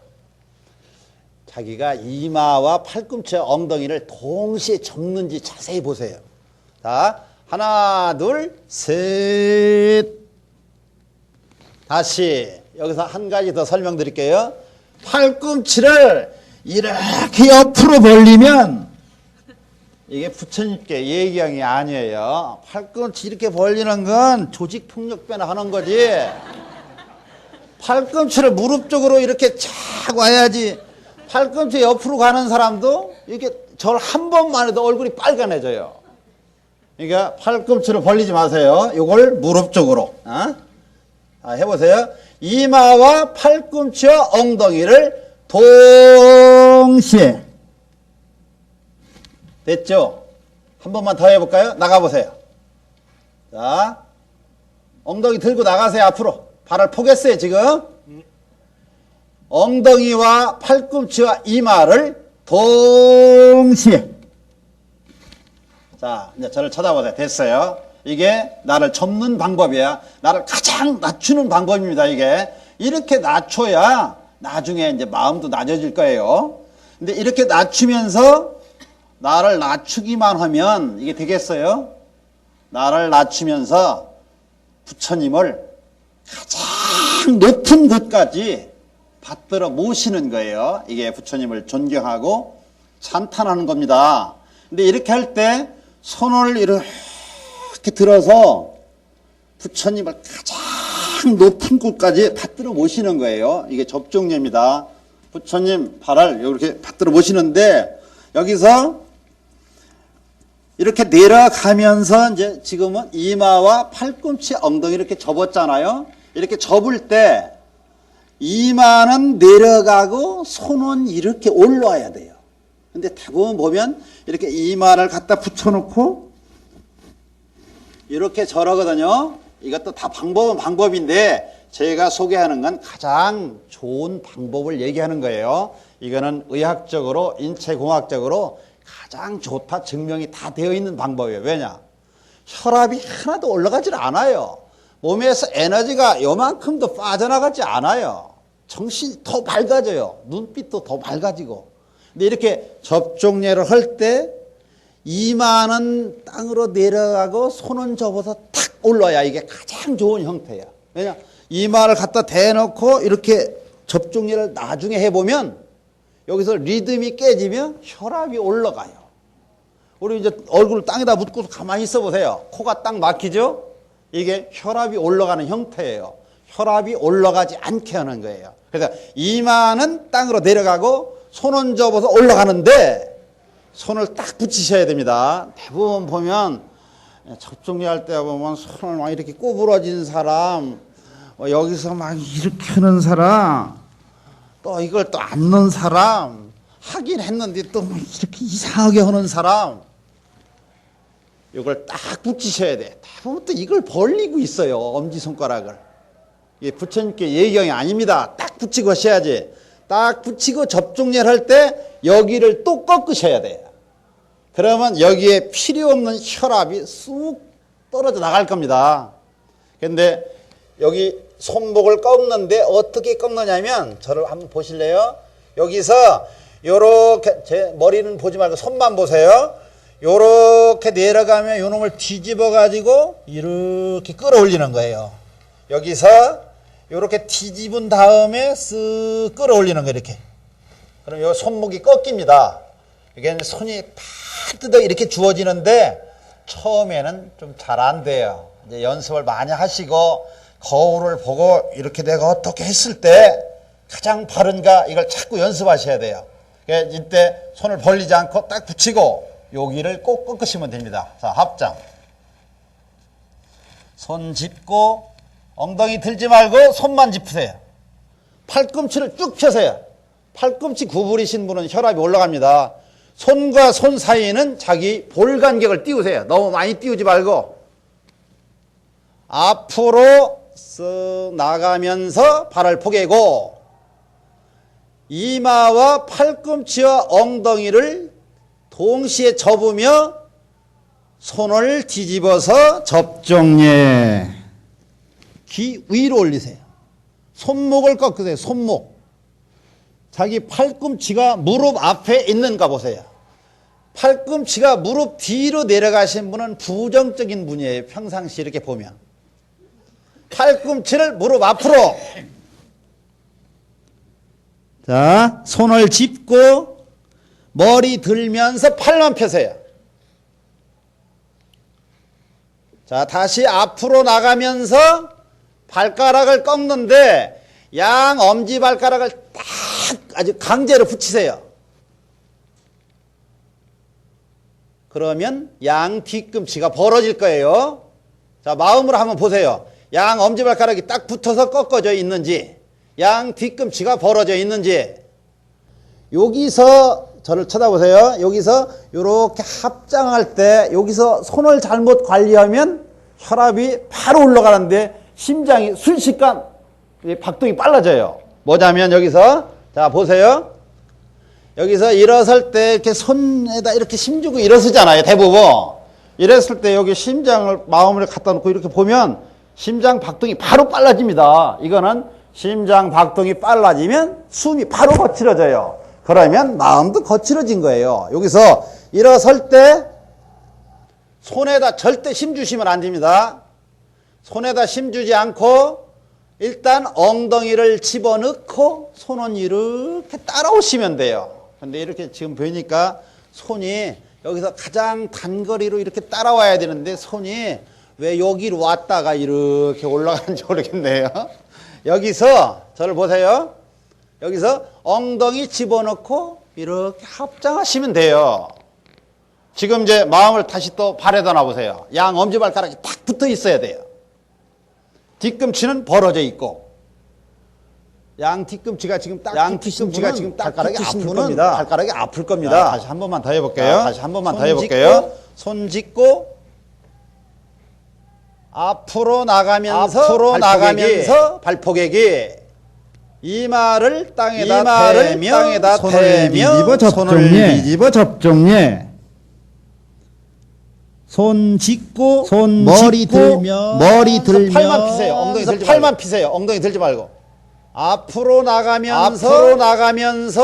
Speaker 1: 자기가 이마와 팔꿈치와 엉덩이를 동시에 접는지 자세히 보세요. 자, 하나, 둘, 셋. 다시 여기서 한 가지 더 설명드릴게요. 팔꿈치를 이렇게 옆으로 벌리면 이게 부처님께 예의경이 아니에요. 팔꿈치 이렇게 벌리는 건 조직폭력배나 하는 거지. 팔꿈치를 무릎 쪽으로 이렇게 착 와야지. 팔꿈치 옆으로 가는 사람도 이렇게 절 한 번만 해도 얼굴이 빨간해져요. 그러니까 팔꿈치를 벌리지 마세요. 이걸 무릎 쪽으로. 해보세요. 이마와 팔꿈치와 엉덩이를 동시에. 됐죠? 한 번만 더 해볼까요? 나가보세요. 자, 엉덩이 들고 나가세요. 앞으로. 발을 포겠어요. 지금. 엉덩이와 팔꿈치와 이마를 동시에. 자, 자, 이제 저를 쳐다보세요. 됐어요. 이게 나를 접는 방법이야. 나를 가장 낮추는 방법입니다. 이게 이렇게 낮춰야 나중에 이제 마음도 낮아질 거예요. 근데 이렇게 낮추면서 나를 낮추기만 하면 이게 되겠어요? 나를 낮추면서 부처님을 가장 높은 곳까지 받들어 모시는 거예요. 이게 부처님을 존경하고 찬탄하는 겁니다. 근데 이렇게 할 때 손을 이렇게 들어서 부처님을 가장 높은 곳까지 받들어 모시는 거예요. 이게 접종례입니다. 부처님 발을 이렇게 받들어 모시는데 여기서 이렇게 내려가면서 이제 지금은 이마와 팔꿈치, 엉덩이 이렇게 접었잖아요. 이렇게 접을 때 이마는 내려가고 손은 이렇게 올라와야 돼요. 근데 대부분 보면 이렇게 이마를 갖다 붙여놓고 이렇게 저러거든요. 이것도 다 방법은 방법인데 제가 소개하는 건 가장 좋은 방법을 얘기하는 거예요. 이거는 의학적으로, 인체공학적으로 가장 좋다 증명이 다 되어 있는 방법이에요. 왜냐? 혈압이 하나도 올라가질 않아요. 몸에서 에너지가 요만큼도 빠져나가지 않아요. 정신이 더 밝아져요. 눈빛도 더 밝아지고. 근데 이렇게 접종례를 할 때 이마는 땅으로 내려가고 손은 접어서 탁 올라야 이게 가장 좋은 형태야. 왜냐? 이마를 갖다 대놓고 이렇게 접종례를 나중에 해보면 여기서 리듬이 깨지면 혈압이 올라가요. 우리 이제 얼굴을 땅에다 묻고서 가만히 있어 보세요. 코가 딱 막히죠? 이게 혈압이 올라가는 형태예요. 혈압이 올라가지 않게 하는 거예요. 그래서 이마는 땅으로 내려가고 손은 접어서 올라가는데 손을 딱 붙이셔야 됩니다. 대부분 보면 접종례 할 때 보면 손을 막 이렇게 구부러진 사람, 여기서 막 이렇게 하는 사람, 또 이걸 또 안 넣은 사람, 하긴 했는데 또 이렇게 이상하게 하는 사람, 이걸 딱 붙이셔야 돼. 대부분 또 이걸 벌리고 있어요. 엄지손가락을. 이게 부처님께 예경이 아닙니다. 딱 붙이고 하셔야지. 딱 붙이고 접종례를 할 때 여기를 또 꺾으셔야 돼요. 그러면 여기에 필요 없는 혈압이 쑥 떨어져 나갈 겁니다. 근데 여기 손목을 꺾는데 어떻게 꺾느냐면 저를 한번 보실래요? 여기서 요렇게 제 머리는 보지 말고 손만 보세요. 요렇게 내려가면 요 놈을 뒤집어 가지고 이렇게 끌어올리는 거예요. 여기서 요렇게 뒤집은 다음에 쓱 끌어올리는 거예요. 이렇게. 그럼 요 손목이 꺾입니다. 이게 손이 파뜨덕 이렇게 주어지는데 처음에는 좀 잘 안 돼요. 이제 연습을 많이 하시고 거울을 보고 이렇게 내가 어떻게 했을 때 가장 바른가 이걸 자꾸 연습하셔야 돼요. 이때 손을 벌리지 않고 딱 붙이고 여기를 꼭 꺾으시면 됩니다. 자, 합장. 손 짚고 엉덩이 들지 말고 손만 짚으세요. 팔꿈치를 쭉 펴세요. 팔꿈치 구부리신 분은 혈압이 올라갑니다. 손과 손 사이에는 자기 볼 간격을 띄우세요. 너무 많이 띄우지 말고 앞으로 쓱 나가면서 발을 포개고 이마와 팔꿈치와 엉덩이를 동시에 접으며 손을 뒤집어서 접종례. 귀 위로 올리세요. 손목을 꺾으세요. 손목. 자기 팔꿈치가 무릎 앞에 있는가 보세요. 팔꿈치가 무릎 뒤로 내려가신 분은 부정적인 분이에요. 평상시 이렇게 보면. 팔꿈치를 무릎 앞으로. 자, 손을 짚고 머리 들면서 팔만 펴세요. 자, 다시 앞으로 나가면서 발가락을 꺾는데 양 엄지발가락을 딱 아주 강제로 붙이세요. 그러면 양 뒤꿈치가 벌어질 거예요. 자, 마음으로 한번 보세요. 양 엄지발가락이 딱 붙어서 꺾어져 있는지, 양 뒤꿈치가 벌어져 있는지. 여기서 저를 쳐다보세요. 여기서 이렇게 합장할 때 여기서 손을 잘못 관리하면 혈압이 바로 올라가는데 심장이 순식간 박동이 빨라져요. 뭐냐면 여기서 자 보세요. 여기서 일어설 때 이렇게 손에다 이렇게 힘주고 일어서잖아요. 대부분. 이랬을 때 여기 심장을 마음을 갖다 놓고 이렇게 보면 심장 박동이 바로 빨라집니다. 이거는 심장 박동이 빨라지면 숨이 바로 거칠어져요. 그러면 마음도 거칠어진 거예요. 여기서 일어설 때 손에다 절대 힘 주시면 안 됩니다. 손에다 힘 주지 않고 일단 엉덩이를 집어넣고 손은 이렇게 따라오시면 돼요. 근데 이렇게 지금 보니까 손이 여기서 가장 단거리로 이렇게 따라와야 되는데 손이 왜 여기로 왔다가 이렇게 올라가는지 모르겠네요. 여기서 저를 보세요. 여기서 엉덩이 집어넣고 이렇게 합장하시면 돼요. 지금 이제 마음을 다시 또 발에다 놔보세요. 양 엄지발가락이 딱 붙어 있어야 돼요. 뒤꿈치는 벌어져 있고 양 뒤꿈치가 지금 딱 발가락이 아플 겁니다. 발가락이 아플 겁니다. 다시 한 번만 더 해볼게요. 다시 한 번만 더 해볼게요. 손 짚고 앞으로 나가면서 발포개기. 이마를 땅에다 대며 손을 뒤집어 접종해. 손 짚고 머리 들며 팔만 피세요. 팔만 피세요. 엉덩이 들지 말고. 앞으로 나가면서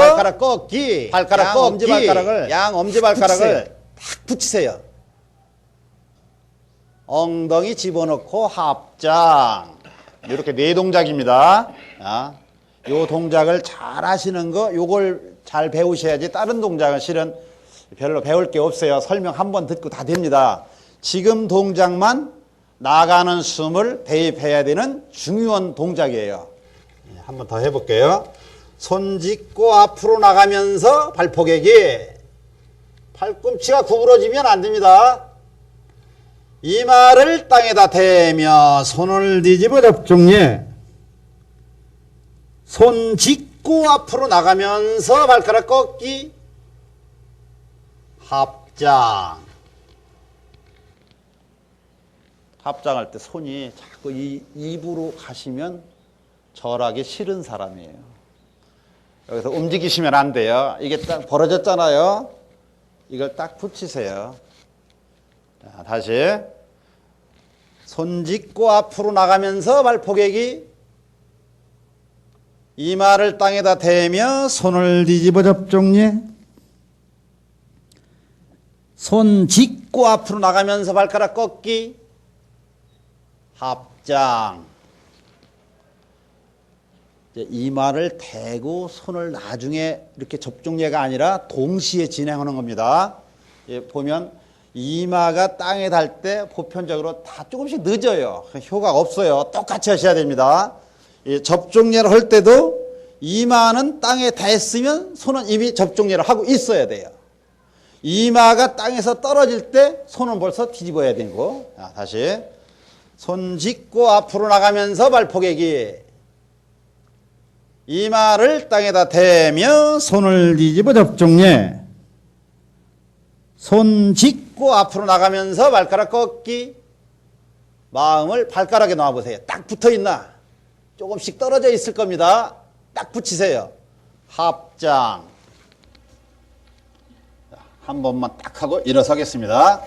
Speaker 1: 발가락 꺾기. 양 엄지발가락을 딱 붙이세요. 엉덩이 집어넣고 합장. 이렇게 네 동작입니다. 요 동작을 잘 하시는 거, 요걸 잘 배우셔야지 다른 동작은 실은 별로 배울 게 없어요. 설명 한 번 듣고 다 됩니다. 지금 동작만 나가는 숨을 대입해야 되는 중요한 동작이에요. 한 번 더 해볼게요. 손 짚고 앞으로 나가면서 발포개기. 팔꿈치가 구부러지면 안 됩니다. 이마를 땅에다 대며 손을 뒤집어 접종해. 손 짚고 앞으로 나가면서 발가락 꺾기. 합장. 합장할 때 손이 자꾸 입으로 가시면 절하기 싫은 사람이에요. 여기서 움직이시면 안 돼요. 이게 딱 벌어졌잖아요. 이걸 딱 붙이세요. 자, 다시. 손 짚고 앞으로 나가면서 발포개기. 이마를 땅에다 대며 손을 뒤집어 접종해. 손 짚고 앞으로 나가면서 발가락 꺾기. 합장. 이제 이마를 대고 손을 나중에 이렇게 접종예가 아니라 동시에 진행하는 겁니다. 예, 보면 이마가 땅에 닿을 때 보편적으로 다 조금씩 늦어요. 효과가 없어요. 똑같이 하셔야 됩니다. 예, 접종예를 할 때도 이마는 땅에 닿았으면 손은 이미 접종예를 하고 있어야 돼요. 이마가 땅에서 떨어질 때 손은 벌써 뒤집어야 되고. 자, 다시. 손 짚고 앞으로 나가면서 발포개기. 이마를 땅에다 대며 손을 뒤집어 접종해. 손 짚고 앞으로 나가면서 발가락 꺾기. 마음을 발가락에 놔보세요. 딱 붙어 있나? 조금씩 떨어져 있을 겁니다. 딱 붙이세요. 합장. 한 번만 딱 하고 일어서겠습니다.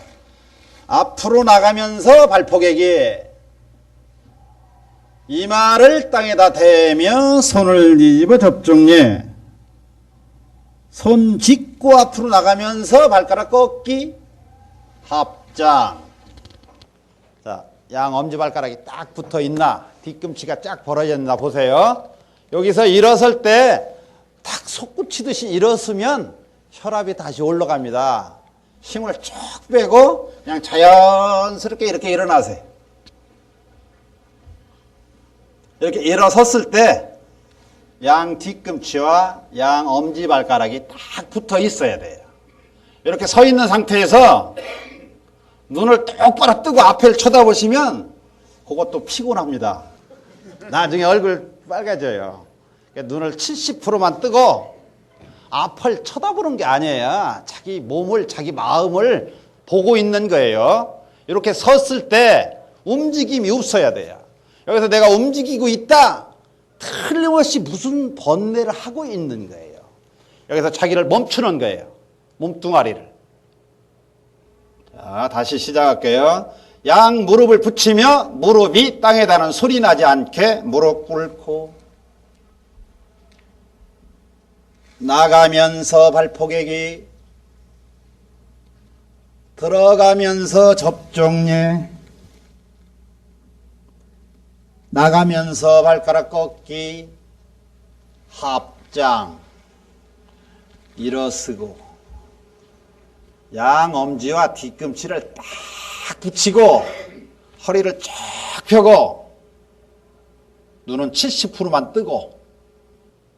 Speaker 1: 앞으로 나가면서 발포개기. 이마를 땅에다 대며 손을 뒤집어 접종해. 손 짚고 앞으로 나가면서 발가락 꺾기. 합장. 자, 양 엄지발가락이 딱 붙어 있나? 뒤꿈치가 쫙 벌어져 있나 보세요. 여기서 일어설 때 탁 솟구치듯이 일어서면 혈압이 다시 올라갑니다. 힘을 쭉 빼고 그냥 자연스럽게 이렇게 일어나세요. 이렇게 일어섰을 때 양 뒤꿈치와 양 엄지발가락이 딱 붙어 있어야 돼요. 이렇게 서 있는 상태에서 눈을 똑바로 뜨고 앞을 쳐다보시면 그것도 피곤합니다. 나중에 얼굴 빨개져요. 눈을 70%만 뜨고 앞을 쳐다보는 게 아니에요. 자기 몸을, 자기 마음을 보고 있는 거예요. 이렇게 섰을 때 움직임이 없어야 돼요. 여기서 내가 움직이고 있다. 틀림없이 무슨 번뇌를 하고 있는 거예요. 여기서 자기를 멈추는 거예요. 몸뚱아리를. 자, 다시 시작할게요. 양 무릎을 붙이며 무릎이 땅에 닿는 소리 나지 않게 무릎 꿇고 나가면서 발포개기 들어가면서 접종예 나가면서 발가락 꺾기 합장 일어서고 양 엄지와 뒤꿈치를 딱 붙이고 허리를 쫙 펴고 눈은 70%만 뜨고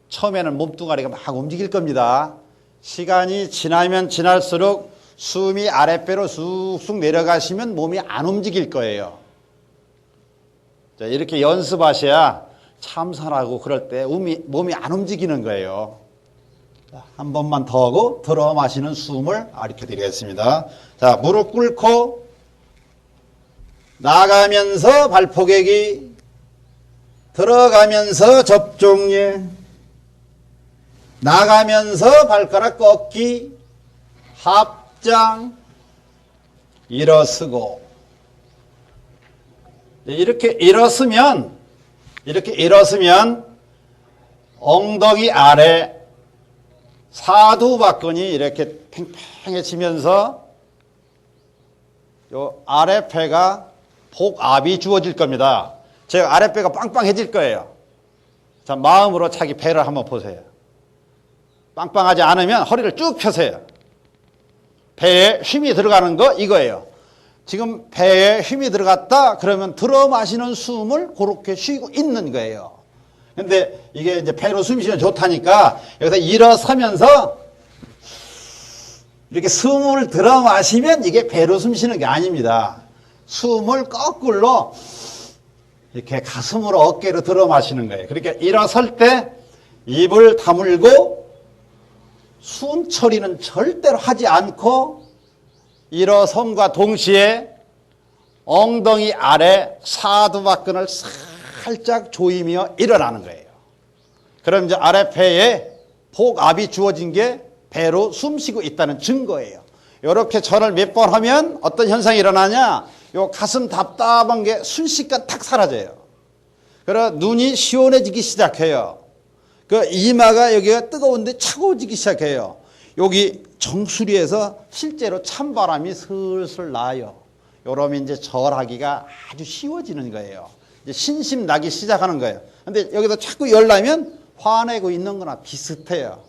Speaker 1: 처음에는 몸뚱아리가 막 움직일 겁니다. 시간이 지나면 지날수록 숨이 아랫배로 쑥쑥 내려가시면 몸이 안 움직일 거예요. 자, 이렇게 연습하셔야 참선하고 그럴 때 몸이 안 움직이는 거예요. 자, 한 번만 더 하고 들어 마시는 숨을 가르쳐 드리겠습니다. 자, 무릎 꿇고 나가면서 발포개기 들어가면서 접종예 나가면서 발가락 꺾기 합장 일어서고 이렇게 일어서면 엉덩이 아래 사두박근이 이렇게 팽팽해지면서 요 아랫배가 복압이 주어질 겁니다. 제가 아랫배가 빵빵해질 거예요. 자, 마음으로 자기 배를 한번 보세요. 빵빵하지 않으면 허리를 쭉 펴세요. 배에 힘이 들어가는 거 이거예요. 지금 배에 힘이 들어갔다 그러면 들어 마시는 숨을 그렇게 쉬고 있는 거예요. 근데 이게 이제 배로 숨 쉬면 좋다니까 여기서 일어서면서 이렇게 숨을 들어 마시면 이게 배로 숨 쉬는 게 아닙니다. 숨을 거꾸로 이렇게 가슴으로 어깨로 들어 마시는 거예요. 그러니까 일어설 때 입을 다물고 숨 처리는 절대로 하지 않고 일어섬과 동시에 엉덩이 아래 사두박근을 살짝 조이며 일어나는 거예요. 그럼 이제 아랫배에 복압이 주어진 게 배로 숨 쉬고 있다는 증거예요. 이렇게 절을 몇 번 하면 어떤 현상이 일어나냐? 요 가슴 답답한 게 순식간 탁 사라져요. 그래서 눈이 시원해지기 시작해요. 그 이마가 여기가 뜨거운데 차가워지기 시작해요. 여기 정수리에서 실제로 찬바람이 슬슬 나요. 요러면 이제 절하기가 아주 쉬워지는 거예요. 이제 신심 나기 시작하는 거예요. 근데 여기서 자꾸 열나면 화내고 있는 거나 비슷해요.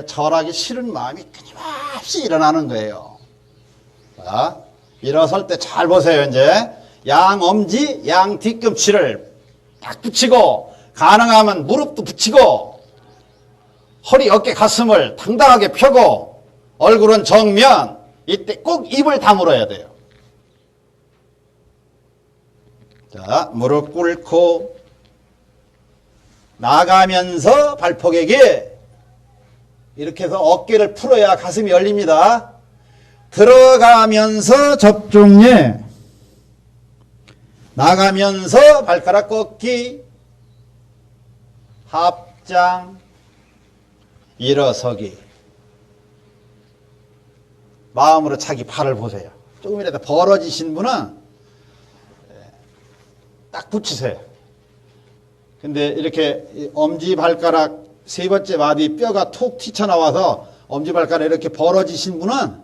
Speaker 1: 절하기 싫은 마음이 끊임없이 일어나는 거예요. 자, 일어설 때 잘 보세요. 이제 양 엄지, 양 뒤꿈치를 딱 붙이고 가능하면 무릎도 붙이고 허리, 어깨, 가슴을 당당하게 펴고 얼굴은 정면 이때 꼭 입을 다물어야 돼요. 자, 무릎 꿇고 나가면서 발포개기 이렇게 해서 어깨를 풀어야 가슴이 열립니다. 들어가면서 접종예 나가면서 발가락 꺾기 합장 일어서기 마음으로 자기 발을 보세요. 조금이라도 벌어지신 분은 딱 붙이세요. 근데 이렇게 엄지발가락 세 번째 마디 뼈가 툭 튀쳐나와서 엄지발가락 이렇게 벌어지신 분은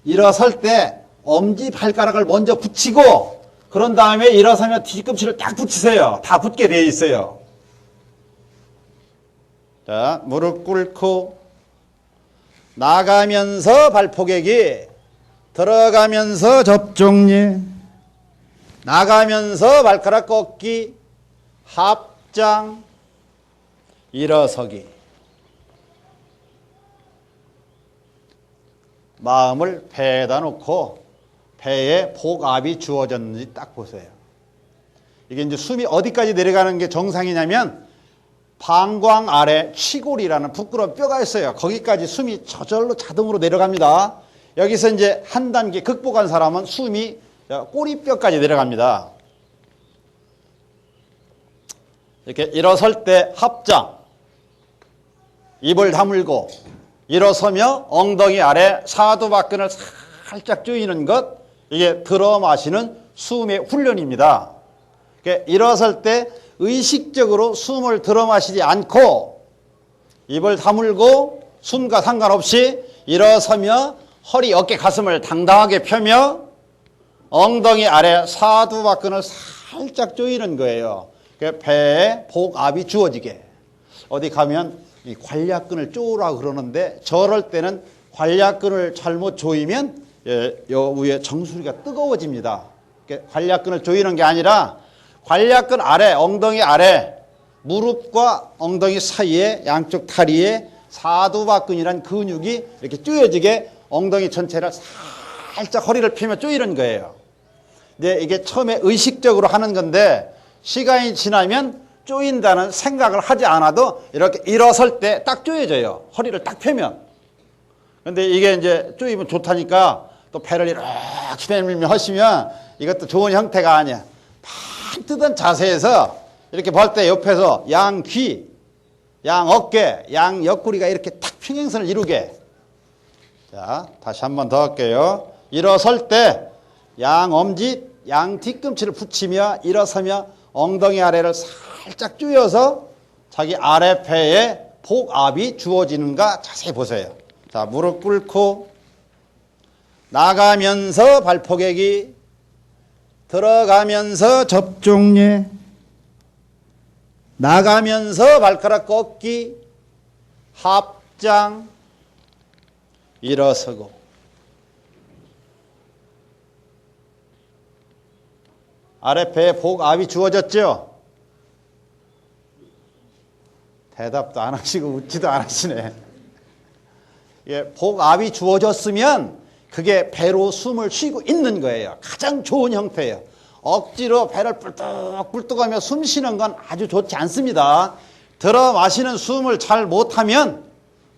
Speaker 1: 일어설 때 엄지발가락을 먼저 붙이고 그런 다음에 일어서면 뒤꿈치를 딱 붙이세요. 다 붙게 되어 있어요. 자, 무릎 꿇고 나가면서 발포개기 들어가면서 접종예 나가면서 발가락 꺾기 합장 일어서기 마음을 배에다 놓고 배에 복압이 주어졌는지 딱 보세요. 이게 이제 숨이 어디까지 내려가는 게 정상이냐면 방광 아래 취골이라는 부끄러운 뼈가 있어요. 거기까지 숨이 저절로 자동으로 내려갑니다. 여기서 이제 한 단계 극복한 사람은 숨이 꼬리뼈까지 내려갑니다. 이렇게 일어설 때 합장, 입을 다물고 일어서며 엉덩이 아래 사두박근을 살짝 조이는 것, 이게 들어 마시는 숨의 훈련입니다. 일어설 때 의식적으로 숨을 들어 마시지 않고 입을 다물고 숨과 상관없이 일어서며 허리, 어깨, 가슴을 당당하게 펴며 엉덩이 아래 사두박근을 살짝 조이는 거예요. 배에 복압이 주어지게. 어디 가면 이 관략근을 쪼으라고 그러는데 저럴 때는 관략근을 잘못 조이면 요 위에 정수리가 뜨거워집니다. 관략근을 조이는 게 아니라 관략근 아래, 엉덩이 아래, 무릎과 엉덩이 사이에 양쪽 다리에 사두박근이란 근육이 이렇게 조여지게 엉덩이 전체를 살짝 허리를 펴며 조이는 거예요. 근데 이게 처음에 의식적으로 하는 건데 시간이 지나면 조인다는 생각을 하지 않아도 이렇게 일어설 때 딱 조여져요. 허리를 딱 펴면. 근데 이게 이제 조이면 좋다니까 또 배를 이렇게 내밀며 하시면 이것도 좋은 형태가 아니야. 팍 뜨던 자세에서 이렇게 볼 때 옆에서 양 귀, 양 어깨, 양 옆구리가 이렇게 탁 평행선을 이루게. 자, 다시 한 번 더 할게요. 일어설 때 양 엄지, 양 뒤꿈치를 붙이며 일어서며 엉덩이 아래를 살짝 조여서 자기 아랫배에 복압이 주어지는가 자세히 보세요. 자, 무릎 꿇고 나가면서 발포개기, 들어가면서 접종례, 나가면서 발가락 꺾기, 합장, 일어서고. 아랫배에 복압이 주어졌죠? 대답도 안 하시고 웃지도 않으시네. 예, 복압이 주어졌으면 그게 배로 숨을 쉬고 있는 거예요. 가장 좋은 형태예요. 억지로 배를 뿔뚝뿔뚝하며 숨 쉬는 건 아주 좋지 않습니다. 들어 마시는 숨을 잘 못하면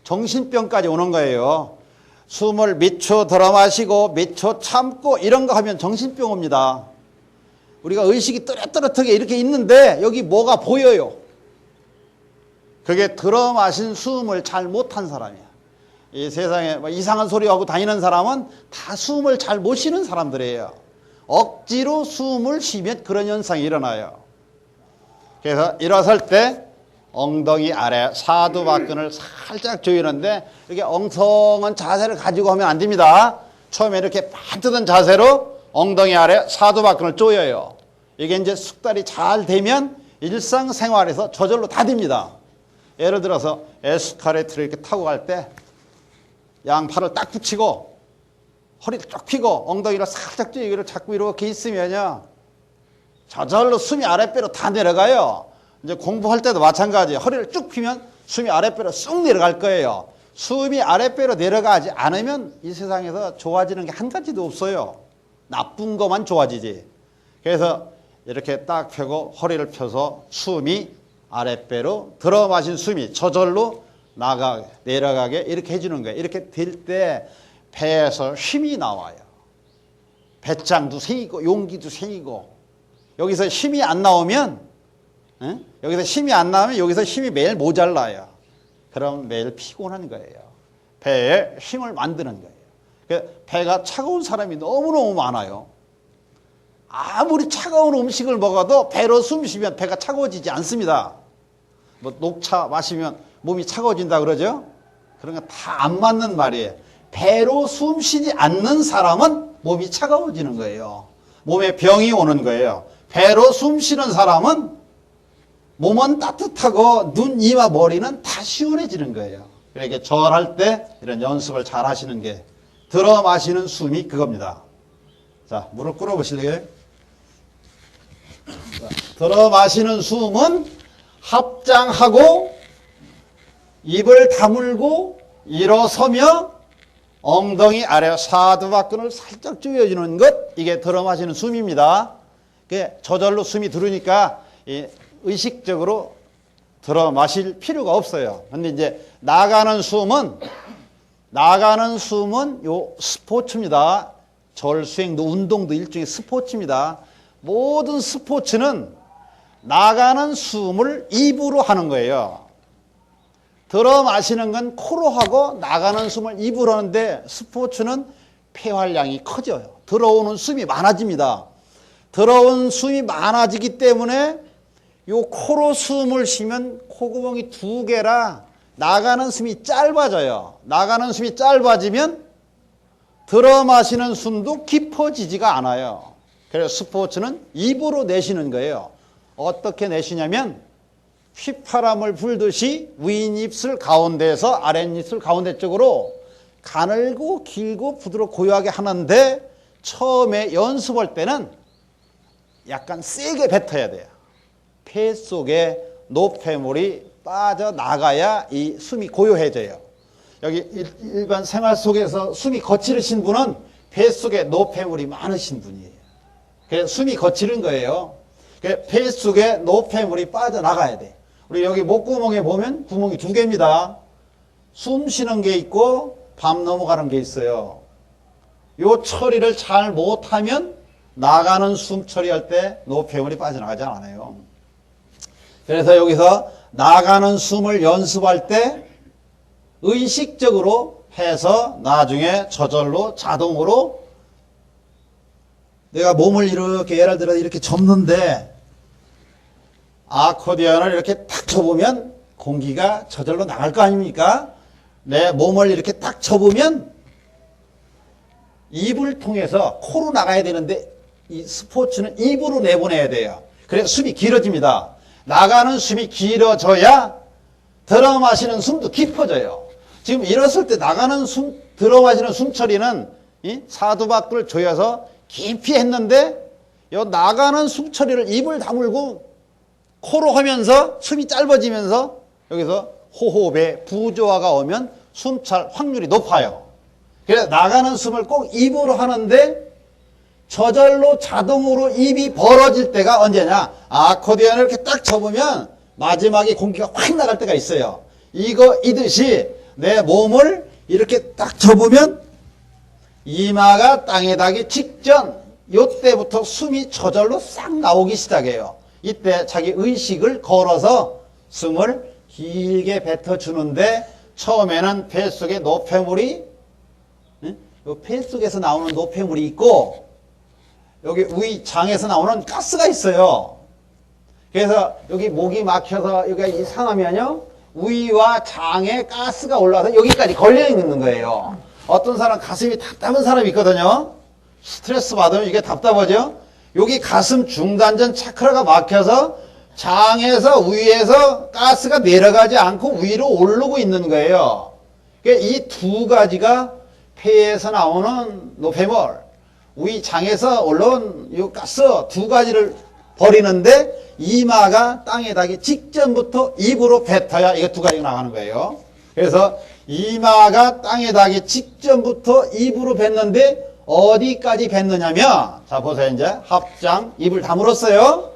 Speaker 1: 정신병까지 오는 거예요. 숨을 몇 초 들어 마시고 몇 초 참고 이런 거 하면 정신병 옵니다. 우리가 의식이 또렷또렷하게 이렇게 있는데 여기 뭐가 보여요. 그게 들어 마신 숨을 잘 못한 사람이야. 이 세상에 이상한 소리 하고 다니는 사람은 다 숨을 잘 못 쉬는 사람들이에요. 억지로 숨을 쉬면 그런 현상이 일어나요. 그래서 일어설 때 엉덩이 아래 사두박근을 살짝 조이는데 이렇게 엉성한 자세를 가지고 하면 안 됩니다. 처음에 이렇게 반뜨던 자세로 엉덩이 아래 사두박근을 조여요. 이게 이제 숙달이 잘 되면 일상생활에서 저절로 다 됩니다. 예를 들어서 에스카레이터를 이렇게 타고 갈 때 양팔을 딱 붙이고 허리를 쭉 펴고 엉덩이를 살짝 쥐기를 자꾸 이렇게 있으면요 저절로 숨이 아랫배로 다 내려가요. 이제 공부할 때도 마찬가지예요. 허리를 쭉 펴면 숨이 아랫배로 쑥 내려갈 거예요. 숨이 아랫배로 내려가지 않으면 이 세상에서 좋아지는 게 한 가지도 없어요. 나쁜 것만 좋아지지. 그래서 이렇게 딱 펴고 허리를 펴서 숨이 아랫배로 들어 마신 숨이 저절로 내려가게 이렇게 해주는 거예요. 이렇게 될 때 배에서 힘이 나와요. 배짱도 생기고 용기도 생기고. 여기서 힘이 안 나오면 여기서 힘이 매일 모자라요. 그럼 매일 피곤한 거예요. 배에 힘을 만드는 거예요. 배가 차가운 사람이 너무너무 많아요. 아무리 차가운 음식을 먹어도 배로 숨 쉬면 배가 차가워지지 않습니다. 뭐 녹차 마시면 몸이 차가워진다 그러죠? 그런 거 다 안 맞는 말이에요. 배로 숨 쉬지 않는 사람은 몸이 차가워지는 거예요. 몸에 병이 오는 거예요. 배로 숨 쉬는 사람은 몸은 따뜻하고 눈, 이마, 머리는 다 시원해지는 거예요. 그러니까 절할 때 이런 연습을 잘 하시는 게 들어 마시는 숨이 그겁니다. 자, 무릎 꿇어 보실래요? 들어 마시는 숨은 합장하고 입을 다물고 일어서며 엉덩이 아래 사두박근을 살짝 조여주는 것, 이게 들어 마시는 숨입니다. 저절로 숨이 들으니까 의식적으로 들어 마실 필요가 없어요. 근데 이제 나가는 숨은 요 스포츠입니다. 절수행도 운동도 일종의 스포츠입니다. 모든 스포츠는 나가는 숨을 입으로 하는 거예요. 들어 마시는 건 코로 하고 나가는 숨을 입으로 하는데 스포츠는 폐활량이 커져요. 들어오는 숨이 많아집니다. 들어온 숨이 많아지기 때문에 요 코로 숨을 쉬면 콧구멍이 2개라 나가는 숨이 짧아져요. 나가는 숨이 짧아지면 들어 마시는 숨도 깊어지지가 않아요. 그래서 스포츠는 입으로 내쉬는 거예요. 어떻게 내쉬냐면 휘파람을 불듯이 윗입술 가운데에서 아랫입술 가운데 쪽으로 가늘고 길고 부드럽고 고요하게 하는데 처음에 연습할 때는 약간 세게 뱉어야 돼요. 폐 속에 노폐물이 빠져나가야 이 숨이 고요해져요. 여기 일반 생활 속에서 숨이 거칠으신 분은 폐 속에 노폐물이 많으신 분이에요. 그래서 숨이 거칠은 거예요. 폐 속에 노폐물이 빠져나가야 돼. 우리 여기 목구멍에 보면 구멍이 2개입니다. 숨 쉬는 게 있고 밤 넘어가는 게 있어요. 요 처리를 잘 못하면 나가는 숨 처리할 때 노폐물이 빠져나가지 않아요. 그래서 여기서 나가는 숨을 연습할 때 의식적으로 해서 나중에 저절로 자동으로 내가 몸을 이렇게 예를 들어 이렇게 접는데 아코디언을 이렇게 탁 접으면 공기가 저절로 나갈 거 아닙니까? 내 몸을 이렇게 딱 접으면 입을 통해서 코로 나가야 되는데 이 스포츠는 입으로 내보내야 돼요. 그래서 숨이 길어집니다. 나가는 숨이 길어져야 들어 마시는 숨도 깊어져요. 지금 일었을 때 나가는 숨, 들어 마시는 숨 처리는 이 사두박을 조여서 깊이 했는데 요 나가는 숨 처리를 입을 다물고 코로 하면서 숨이 짧아지면서 여기서 호흡에 부조화가 오면 숨찰 확률이 높아요. 그래서 나가는 숨을 꼭 입으로 하는데 저절로 자동으로 입이 벌어질 때가 언제냐? 아코디언을 이렇게 딱 접으면 마지막에 공기가 확 나갈 때가 있어요. 이듯이 내 몸을 이렇게 딱 접으면 이마가 땅에 닿기 직전 요때부터 숨이 저절로 싹 나오기 시작해요. 이때 자기 의식을 걸어서 숨을 길게 뱉어주는데 처음에는 폐 속에 노폐물이 폐 속에서 나오는 노폐물이 있고 여기 위장에서 나오는 가스가 있어요. 그래서 여기 목이 막혀서 여기가 이상하면요 위와 장에 가스가 올라와서 여기까지 걸려 있는 거예요. 어떤 사람 가슴이 답답한 사람이 있거든요. 스트레스 받으면 이게 답답하죠. 여기 가슴 중단전 차크라가 막혀서 장에서 위에서 가스가 내려가지 않고 위로 오르고 있는 거예요. 이 2가지가 폐에서 나오는 노폐물, 위장에서 올라온 이 가스 2가지를 버리는데 이마가 땅에 닿기 직전부터 입으로 뱉어야 이거 2가지가 나가는 거예요. 그래서 이마가 땅에 닿기 직전부터 입으로 뱉는데 어디까지 뱉느냐면 자 보세요. 이제 합장 입을 다물었어요.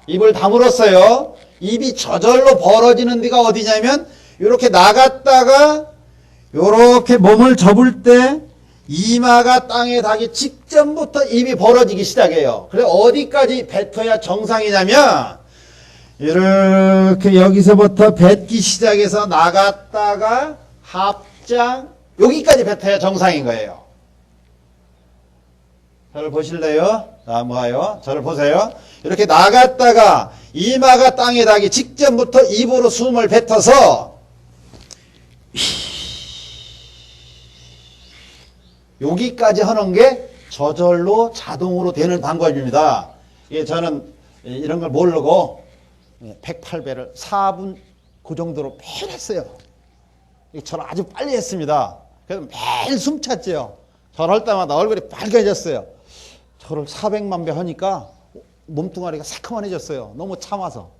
Speaker 1: 입을 다물었어요. 입이 저절로 벌어지는 데가 어디냐면 이렇게 나갔다가 이렇게 몸을 접을 때 이마가 땅에 닿기 직전부터 입이 벌어지기 시작해요. 그래 어디까지 뱉어야 정상이냐면 이렇게 여기서부터 뱉기 시작해서 나갔다가 합장 여기까지 뱉어야 정상인 거예요. 저를 보실래요? 자, 뭐예요? 저를 보세요. 이렇게 나갔다가 이마가 땅에 닿기 직전부터 입으로 숨을 뱉어서 여기까지 하는 게 저절로 자동으로 되는 방법입니다. 이게 저는 이런 걸 모르고 108배를 4분 그 정도로 매일 했어요. 저는 아주 빨리 했습니다. 그래서 매일 숨 찼죠. 저를 할 때마다 얼굴이 빨개졌어요. 저를 400만 배 하니까 몸뚱아리가 새카만해졌어요. 너무 참아서.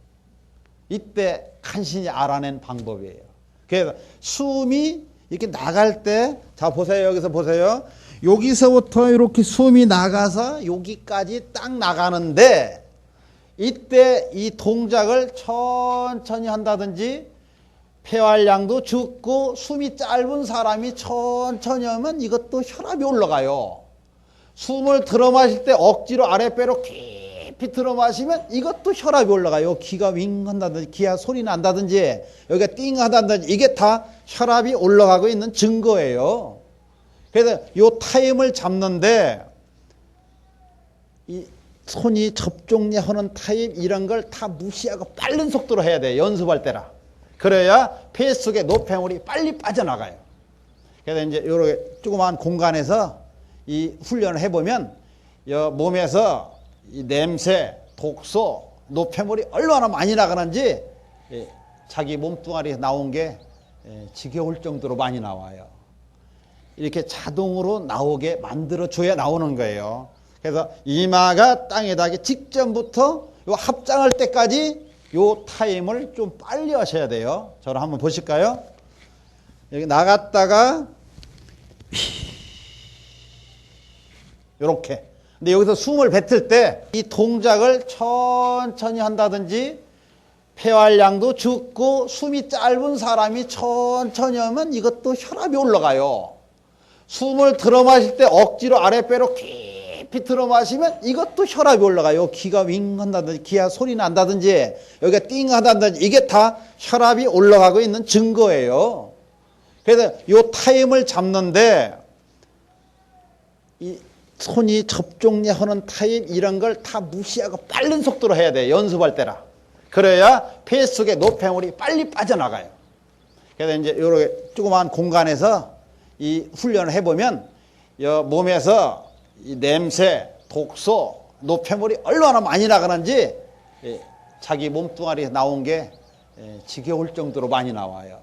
Speaker 1: 이때 간신히 알아낸 방법이에요. 그래서 숨이 이렇게 나갈 때, 자 보세요. 여기서 보세요. 여기서부터 이렇게 숨이 나가서 여기까지 딱 나가는데 이때 이 동작을 천천히 한다든지 폐활량도 적고 숨이 짧은 사람이 천천히 하면 이것도 혈압이 올라가요. 숨을 들어 마실 때 억지로 아랫배로 깊이 들어 마시면 이것도 혈압이 올라가요. 기가 윙 한다든지 기아 소리 난다든지 여기가 띵 하다든지 이게 다 혈압이 올라가고 있는 증거예요. 그래서 요 타임을 잡는데 이 손이 접종하는 타임 이런 걸 다 무시하고 빠른 속도로 해야 돼요. 연습할 때라. 그래야 폐 속의 노폐물이 빨리 빠져나가요. 그래서 이제 이렇게 조그마한 공간에서 이 훈련을 해보면 몸에서 이 냄새, 독소, 노폐물이 얼마나 많이 나가는지 자기 몸뚱아리에 나온 게 지겨울 정도로 많이 나와요. 이렇게 자동으로 나오게 만들어줘야 나오는 거예요. 그래서 이마가 땅에 닿기 직전부터 요 합장할 때까지 요 타임을 좀 빨리 하셔야 돼요. 저를 한번 보실까요? 여기 나갔다가 요렇게. 근데 여기서 숨을 뱉을 때 이 동작을 천천히 한다든지 폐활량도 적고 숨이 짧은 사람이 천천히 하면 이것도 혈압이 올라가요. 숨을 들어 마실 때 억지로 아랫배로 깊이 들어 마시면 이것도 혈압이 올라가요. 기가 윙 한다든지 기가 소리 난다든지 여기가 띵 한다든지 이게 다 혈압이 올라가고 있는 증거예요. 그래서 요 타임을 잡는데 이 손이 접종하는 타임 이런 걸 다 무시하고 빠른 속도로 해야 돼요. 연습할 때라. 그래야 폐 속의 노폐물이 빨리 빠져나가요. 그래서 이제 이렇게 조그마한 공간에서 이 훈련을 해보면 몸에서 이 냄새, 독소, 노폐물이 얼마나 많이 나가는지 자기 몸뚱아리에 나온 게 지겨울 정도로 많이 나와요.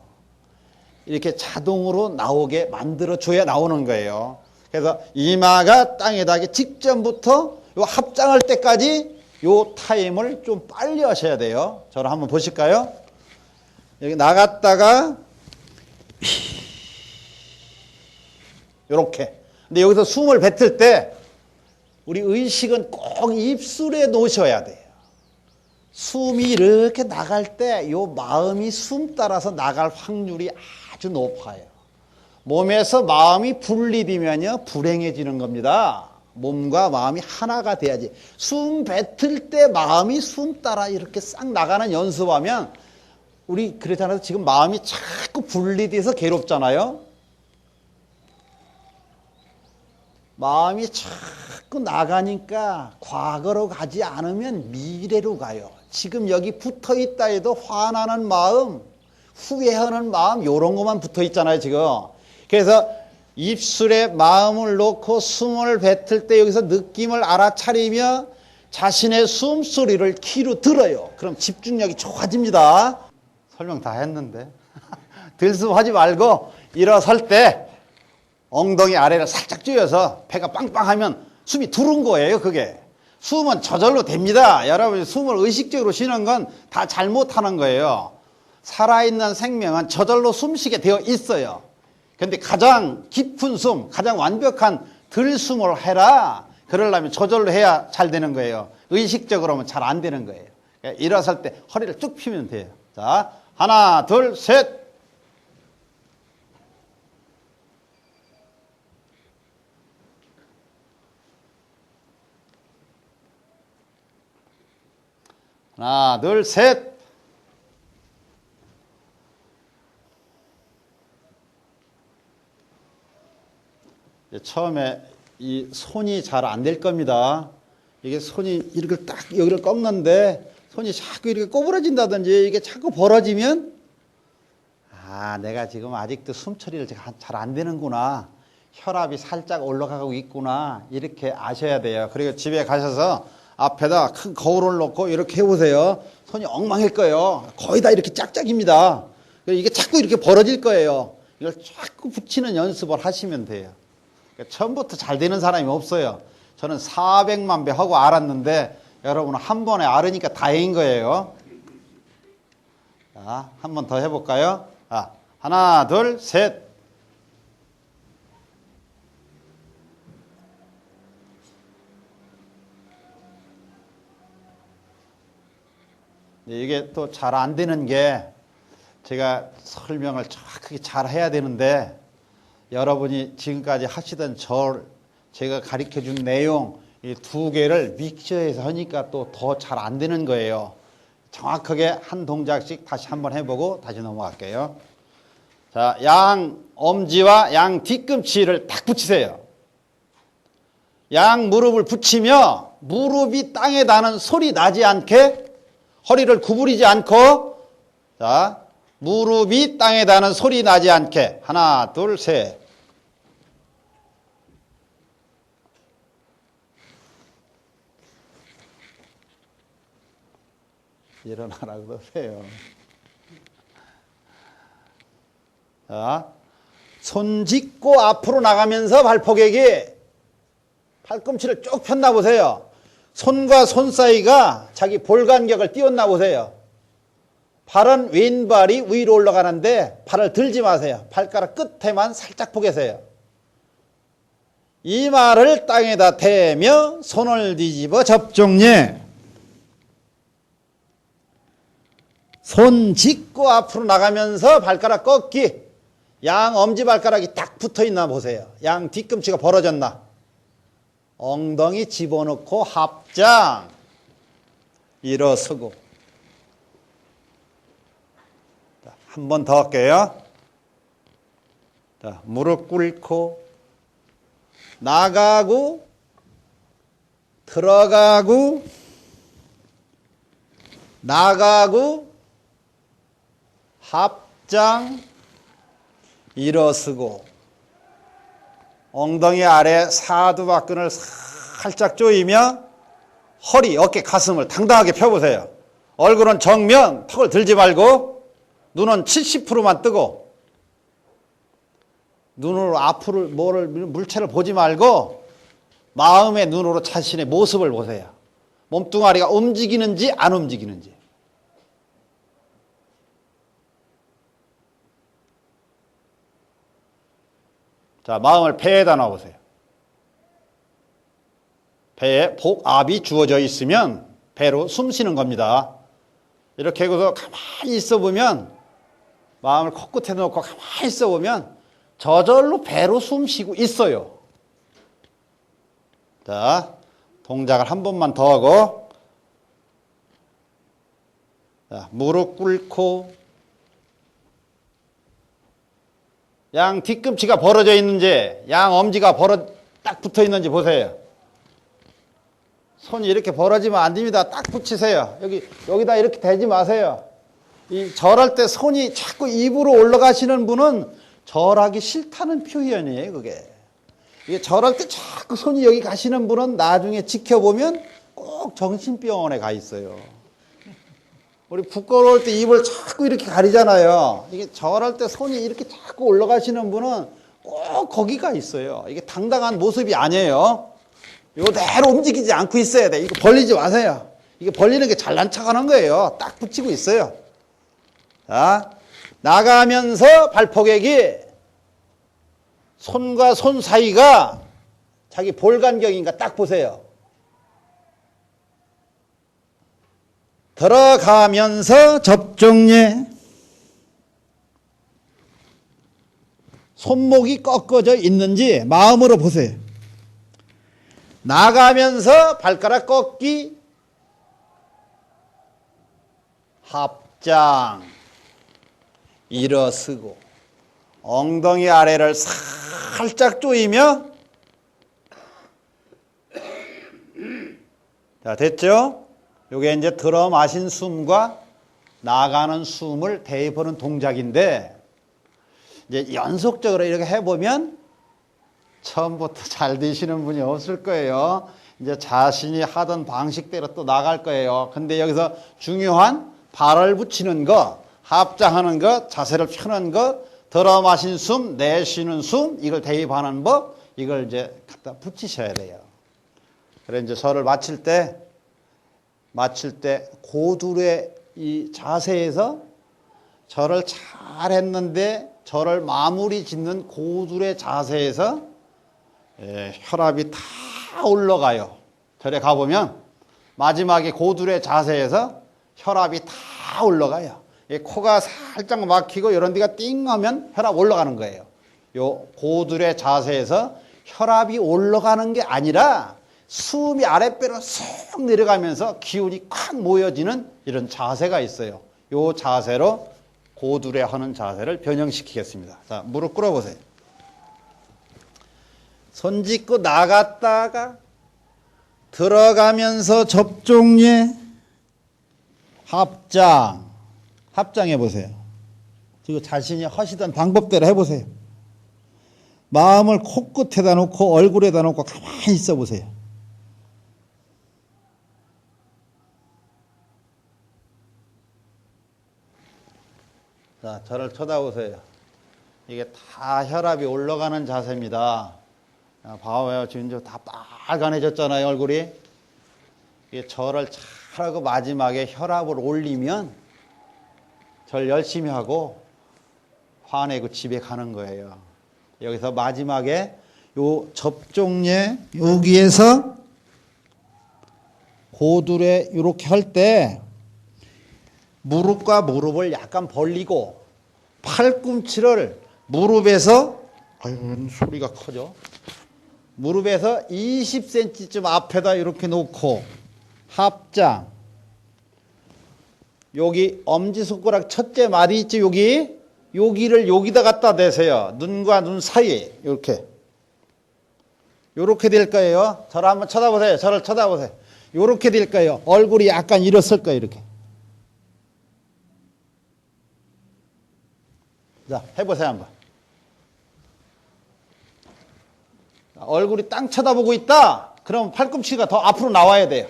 Speaker 1: 이렇게 자동으로 나오게 만들어줘야 나오는 거예요. 그래서 이마가 땅에 닿기 직전부터 요 합장할 때까지 요 타임을 좀 빨리 하셔야 돼요. 저를 한번 보실까요? 여기 나갔다가 요렇게. 근데 여기서 숨을 뱉을 때 우리 의식은 꼭 입술에 놓으셔야 돼요. 숨이 이렇게 나갈 때 요 마음이 숨 따라서 나갈 확률이 아주 높아요. 몸에서 마음이 분리되면요 불행해지는 겁니다. 몸과 마음이 하나가 돼야지. 숨 뱉을 때 마음이 숨 따라 이렇게 싹 나가는 연습하면 우리 그렇잖아요. 지금 마음이 자꾸 분리돼서 괴롭잖아요. 마음이 자꾸 나가니까 과거로 가지 않으면 미래로 가요. 지금 여기 붙어 있다 해도 화나는 마음, 후회하는 마음 이런 것만 붙어 있잖아요 지금. 그래서 입술에 마음을 놓고 숨을 뱉을 때 여기서 느낌을 알아차리며 자신의 숨소리를 귀로 들어요. 그럼 집중력이 좋아집니다. 설명 다 했는데 들숨하지 말고 일어설 때 엉덩이 아래를 살짝 조여서 배가 빵빵하면 숨이 두른 거예요. 그게 숨은 저절로 됩니다. 여러분 숨을 의식적으로 쉬는 건 다 잘못하는 거예요. 살아있는 생명은 저절로 숨쉬게 되어 있어요. 근데 가장 깊은 숨, 가장 완벽한 들숨을 해라. 그러려면 저절로 해야 잘 되는 거예요. 의식적으로 하면 잘 안 되는 거예요. 일어설 때 허리를 쭉 펴면 돼요. 자, 하나, 둘, 셋. 하나, 둘, 셋. 처음에 이 손이 잘 안 될 겁니다. 이게 손이 이렇게 딱 여기를 꺾는데 손이 자꾸 이렇게 꼬부러진다든지 이게 자꾸 벌어지면 내가 지금 아직도 숨 처리를 잘 안 되는구나. 혈압이 살짝 올라가고 있구나. 이렇게 아셔야 돼요. 그리고 집에 가셔서 앞에다 큰 거울을 놓고 이렇게 해보세요. 손이 엉망일 거예요. 거의 다 이렇게 짝짝입니다. 이게 자꾸 이렇게 벌어질 거예요. 이걸 자꾸 붙이는 연습을 하시면 돼요. 처음부터 잘 되는 사람이 없어요. 저는 400만 배 하고 알았는데 여러분은 한 번에 알으니까 다행인 거예요. 자, 한 번 더 해볼까요? 하나, 둘, 셋. 이게 또 잘 안 되는 게 제가 설명을 정확하게 잘 해야 되는데 여러분이 지금까지 하시던 제가 가르쳐 준 내용 이 두 개를 믹서해서 하니까 또 더 잘 안 되는 거예요. 정확하게 한 동작씩 다시 한번 해보고 다시 넘어갈게요. 자, 양 엄지와 양 뒤꿈치를 딱 붙이세요. 양 무릎을 붙이며 무릎이 땅에 닿는 소리 나지 않게 허리를 구부리지 않고, 자, 무릎이 땅에 닿는 소리 나지 않게. 하나, 둘, 셋. 일어나라 그러세요. 자, 손 짚고 앞으로 나가면서 발포객이 팔꿈치를 쭉 폈나 보세요. 손과 손 사이가 자기 볼 간격을 띄웠나 보세요. 발은 왼발이 위로 올라가는데 발을 들지 마세요. 발가락 끝에만 살짝 포개세요. 이마를 땅에다 대며 손을 뒤집어 접종예. 손 짚고 앞으로 나가면서 발가락 꺾기. 양 엄지발가락이 딱 붙어있나 보세요. 양 뒤꿈치가 벌어졌나. 엉덩이 집어넣고 합장. 일어서고. 한 번 더 할게요. 자, 무릎 꿇고 나가고 들어가고 나가고 합장 일어서고 엉덩이 아래 사두박근을 살짝 조이며 허리, 어깨, 가슴을 당당하게 펴보세요. 얼굴은 정면, 턱을 들지 말고 눈은 70%만 뜨고 눈으로 앞으로 물체를 보지 말고 마음의 눈으로 자신의 모습을 보세요. 몸뚱아리가 움직이는지 안 움직이는지. 자, 마음을 배에다 넣어보세요. 배에 복압이 주어져 있으면 배로 숨 쉬는 겁니다. 이렇게 해서 가만히 있어 보면, 마음을 코끝에 넣고 가만히 있어 보면 저절로 배로 숨 쉬고 있어요. 자, 동작을 한 번만 더 하고, 자, 무릎 꿇고 양 뒤꿈치가 벌어져 있는지, 양 엄지가 딱 붙어 있는지 보세요. 손이 이렇게 벌어지면 안 됩니다. 딱 붙이세요. 여기다 이렇게 대지 마세요. 절할 때 손이 자꾸 입으로 올라가시는 분은 절하기 싫다는 표현이에요, 그게. 이게 절할 때 자꾸 손이 여기 가시는 분은 나중에 지켜보면 꼭 정신병원에 가 있어요. 우리 부끄러울 때 입을 자꾸 이렇게 가리잖아요. 이게 절할 때 손이 이렇게 자꾸 올라가시는 분은 꼭 거기가 있어요. 이게 당당한 모습이 아니에요. 이대로 움직이지 않고 있어야 돼. 이거 벌리지 마세요. 이게 벌리는 게 잘난 척하는 거예요. 딱 붙이고 있어요. 자, 나가면서 발포객이 손과 손 사이가 자기 볼 간격인가 딱 보세요. 들어가면서 접종예. 손목이 꺾어져 있는지 마음으로 보세요. 나가면서 발가락 꺾기. 합장. 일어서고 엉덩이 아래를 살짝 조이며. 자, 됐죠? 요게 이제 들어 마신 숨과 나가는 숨을 대입하는 동작인데, 이제 연속적으로 이렇게 해보면 처음부터 잘 되시는 분이 없을 거예요. 이제 자신이 하던 방식대로 또 나갈 거예요. 근데 여기서 중요한 발을 붙이는 거, 합장하는 것, 자세를 펴는 것, 들어 마신 숨, 내쉬는 숨, 이걸 대입하는 법, 이걸 이제 갖다 붙이셔야 돼요. 그래 이제 절을 마칠 때 고둘의 이 자세에서 절을 잘 했는데 절을 마무리 짓는 고둘의 자세에서 혈압이 다 올라가요. 절에 가보면 마지막에 고둘의 자세에서 혈압이 다 올라가요. 코가 살짝 막히고 이런 데가 띵 하면 혈압 올라가는 거예요. 요 고둘의 자세에서 혈압이 올라가는 게 아니라 숨이 아랫배로 쑥 내려가면서 기운이 콱 모여지는 이런 자세가 있어요. 요 자세로 고두레 하는 자세를 변형시키겠습니다. 자, 무릎 꿇어보세요. 손 짚고 나갔다가 들어가면서 접종예 합장. 합장해 보세요. 지금 자신이 하시던 방법대로 해보세요. 마음을 코끝에다 놓고 얼굴에다 놓고 가만히 있어 보세요. 자, 저를 쳐다보세요. 이게 다 혈압이 올라가는 자세입니다. 봐봐요. 지금 다 빨간해졌잖아요, 얼굴이. 이게 절을 잘하고 마지막에 혈압을 올리면 절 열심히 하고 화내고 집에 가는 거예요. 여기서 마지막에 요 접종예 여기에서 고두레 이렇게 할 때 무릎과 무릎을 약간 벌리고 팔꿈치를 무릎에서 아유 소리가 커져. 무릎에서 20cm쯤 앞에다 이렇게 놓고 합장. 여기 엄지손가락 첫째 마디 있지 여기를 여기다 갖다 대세요. 눈과 눈 사이에 이렇게 될 거예요. 저를 한번 쳐다보세요. 저를 쳐다보세요. 이렇게 될 거예요. 얼굴이 약간 일었을 거예요. 이렇게. 자, 해보세요 한번. 얼굴이 땅 쳐다보고 있다. 그럼 팔꿈치가 더 앞으로 나와야 돼요.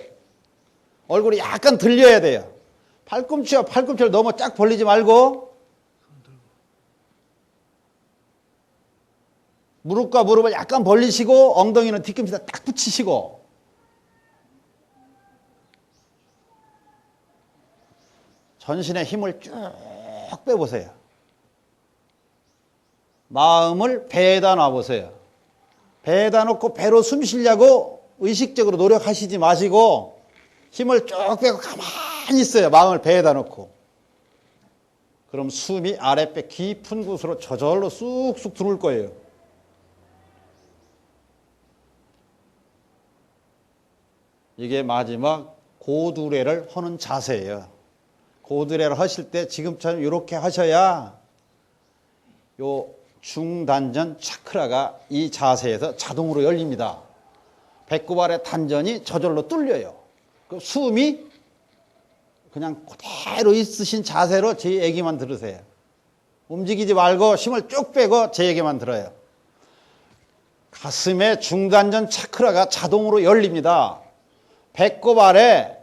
Speaker 1: 얼굴이 약간 들려야 돼요. 팔꿈치와 팔꿈치를 너무 쫙 벌리지 말고 무릎과 무릎을 약간 벌리시고 엉덩이는 뒤꿈치에다 딱 붙이시고 전신에 힘을 쭉 빼보세요. 마음을 배에다 놔보세요. 배에다 놓고 배로 숨 쉬려고 의식적으로 노력하시지 마시고 힘을 쭉 빼고 가만히 있어요. 마음을 배에다 놓고. 그럼 숨이 아랫배 깊은 곳으로 저절로 쑥쑥 들어올 거예요. 이게 마지막 고두레를 하는 자세예요. 고두레를 하실 때 지금처럼 이렇게 하셔야 요 중단전 차크라가 이 자세에서 자동으로 열립니다. 배꼽 아래 단전이 저절로 뚫려요. 그 숨이 그냥 그대로 있으신 자세로 제 얘기만 들으세요. 움직이지 말고 힘을 쭉 빼고 제 얘기만 들어요. 가슴의 중단전 차크라가 자동으로 열립니다. 배꼽 아래,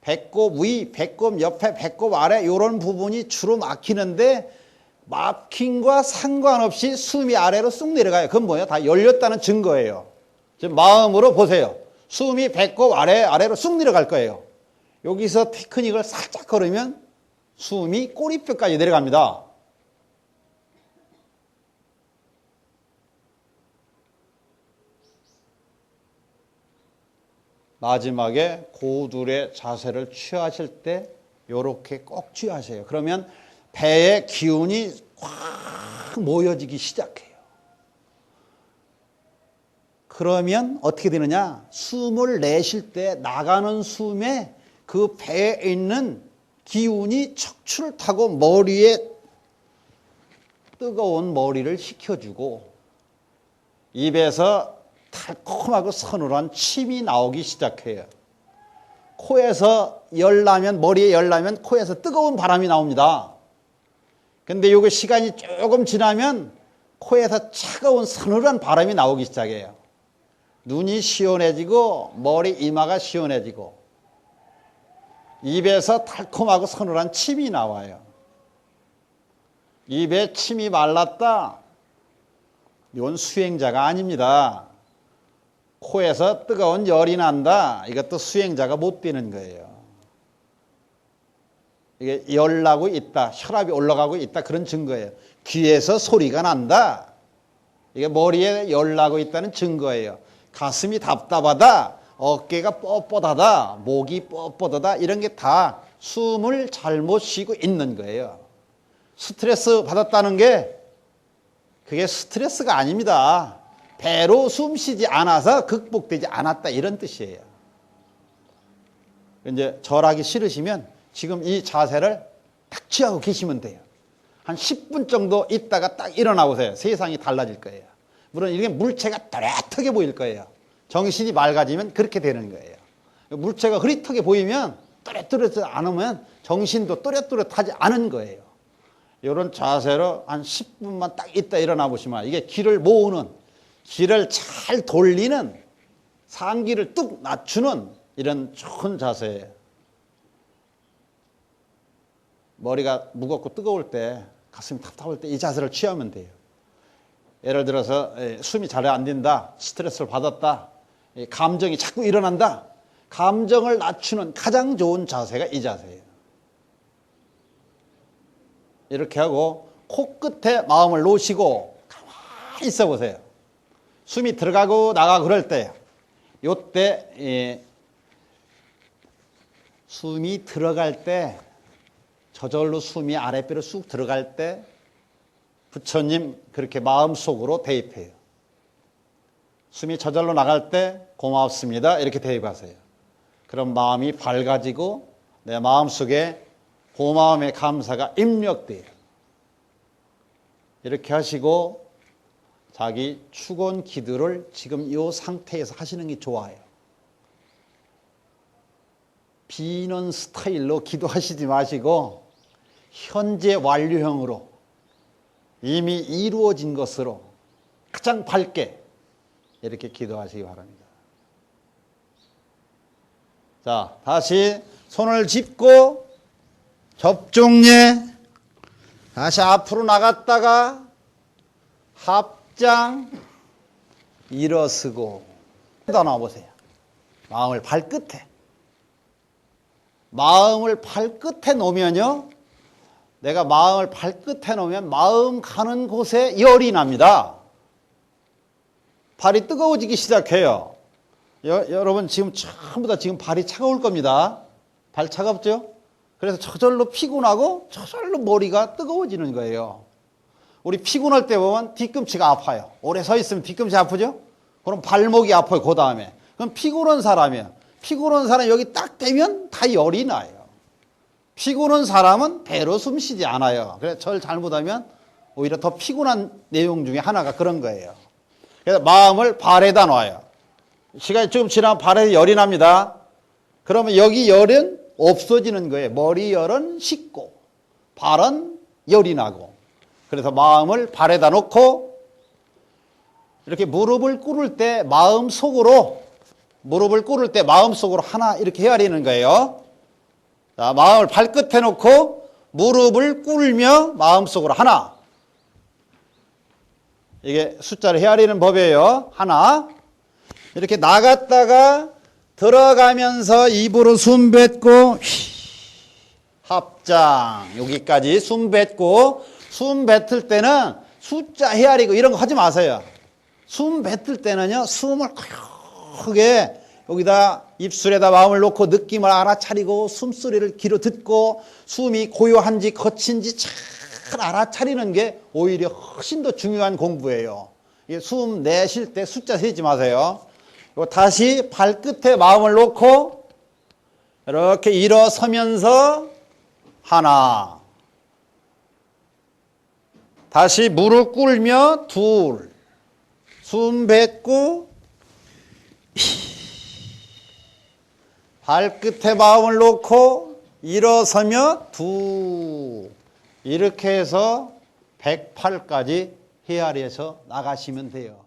Speaker 1: 배꼽 위, 배꼽 옆에, 배꼽 아래 이런 부분이 주로 막히는데 막힘과 상관없이 숨이 아래로 쑥 내려가요. 그건 뭐예요? 다 열렸다는 증거예요. 지금 마음으로 보세요. 숨이 배꼽 아래로 쑥 내려갈 거예요. 여기서 테크닉을 살짝 걸으면 숨이 꼬리뼈까지 내려갑니다. 마지막에 고두레 자세를 취하실 때 이렇게 꼭 취하세요. 그러면 배의 기운이 확 모여지기 시작해요. 그러면 어떻게 되느냐? 숨을 내쉴 때 나가는 숨에 그 배에 있는 기운이 척추를 타고 머리에 뜨거운 머리를 식혀주고 입에서 달콤하고 서늘한 침이 나오기 시작해요. 코에서 열나면 머리에 열나면 코에서 뜨거운 바람이 나옵니다. 근데 요거 시간이 조금 지나면 코에서 차가운 서늘한 바람이 나오기 시작해요. 눈이 시원해지고 머리 이마가 시원해지고 입에서 달콤하고 서늘한 침이 나와요. 입에 침이 말랐다. 이건 수행자가 아닙니다. 코에서 뜨거운 열이 난다. 이것도 수행자가 못 되는 거예요. 이게 열나고 있다. 혈압이 올라가고 있다. 그런 증거예요. 귀에서 소리가 난다. 이게 머리에 열나고 있다는 증거예요. 가슴이 답답하다. 어깨가 뻣뻣하다. 목이 뻣뻣하다. 이런 게 다 숨을 잘못 쉬고 있는 거예요. 스트레스 받았다는 게 그게 스트레스가 아닙니다. 배로 숨 쉬지 않아서 극복되지 않았다. 이런 뜻이에요. 이제 절하기 싫으시면 지금 이 자세를 딱 취하고 계시면 돼요. 한 10분 정도 있다가 딱 일어나 보세요. 세상이 달라질 거예요. 물론 이게 물체가 또렷하게 보일 거예요. 정신이 맑아지면 그렇게 되는 거예요. 물체가 흐릿하게 보이면 또렷또렷하지 않으면 정신도 또렷또렷하지 않은 거예요. 이런 자세로 한 10분만 딱 있다 일어나 보시면 이게 기를 모으는, 기를 잘 돌리는, 상기를 뚝 낮추는 이런 좋은 자세예요. 머리가 무겁고 뜨거울 때, 가슴이 답답할 때 이 자세를 취하면 돼요. 예를 들어서 숨이 잘 안 된다, 스트레스를 받았다, 감정이 자꾸 일어난다. 감정을 낮추는 가장 좋은 자세가 이 자세예요. 이렇게 하고 코끝에 마음을 놓으시고 가만히 있어 보세요. 숨이 들어가고 나가고 그럴 때, 요때 숨이 들어갈 때, 저절로 숨이 아랫배로 쑥 들어갈 때 부처님 그렇게 마음속으로 대입해요. 숨이 저절로 나갈 때 고맙습니다 이렇게 대입하세요. 그럼 마음이 밝아지고 내 마음속에 고마움의 감사가 입력돼요. 이렇게 하시고 자기 축원 기도를 지금 이 상태에서 하시는 게 좋아요. 비는 스타일로 기도하시지 마시고 현재 완료형으로 이미 이루어진 것으로 가장 밝게 이렇게 기도하시기 바랍니다. 자, 다시 손을 짚고 접종예, 다시 앞으로 나갔다가 합장, 일어서고 더 나와보세요. 마음을 발끝에 놓으면요, 내가 마음을 발끝에 놓으면 마음 가는 곳에 열이 납니다. 발이 뜨거워지기 시작해요. 여러분 지금 전부 다 지금 발이 차가울 겁니다. 발 차갑죠? 그래서 저절로 피곤하고 저절로 머리가 뜨거워지는 거예요. 우리 피곤할 때 보면 뒤꿈치가 아파요. 오래 서 있으면 뒤꿈치 아프죠? 그럼 발목이 아파요. 그 다음에. 그럼 피곤한 사람이에요. 피곤한 사람 여기 딱 대면 다 열이 나요. 피곤한 사람은 배로 숨 쉬지 않아요. 그래서 절 잘못하면 오히려 더 피곤한 내용 중에 하나가 그런 거예요. 그래서 마음을 발에다 놔요. 시간이 조금 지나면 발에 열이 납니다. 그러면 여기 열은 없어지는 거예요. 머리 열은 식고 발은 열이 나고. 그래서 마음을 발에다 놓고 이렇게 무릎을 꿇을 때 마음속으로 하나 이렇게 헤아리는 거예요. 자, 마음을 발끝에 놓고 무릎을 꿇으며 마음속으로 하나. 이게 숫자를 헤아리는 법이에요. 하나. 이렇게 나갔다가 들어가면서 입으로 숨 뱉고 합장. 여기까지 숨 뱉고, 숨 뱉을 때는 숫자 헤아리고 이런 거 하지 마세요. 숨 뱉을 때는요, 숨을 크게 여기다 입술에다 마음을 놓고 느낌을 알아차리고 숨소리를 귀로 듣고 숨이 고요한지 거친지 잘 알아차리는 게 오히려 훨씬 더 중요한 공부예요. 숨 내쉴 때 숫자 세지 마세요. 다시 발끝에 마음을 놓고 이렇게 일어서면서 하나. 다시 무릎 꿇으며 둘. 숨 뱉고 발끝에 마음을 놓고 일어서며 둘. 이렇게 해서 108까지 헤아려서 나가시면 돼요.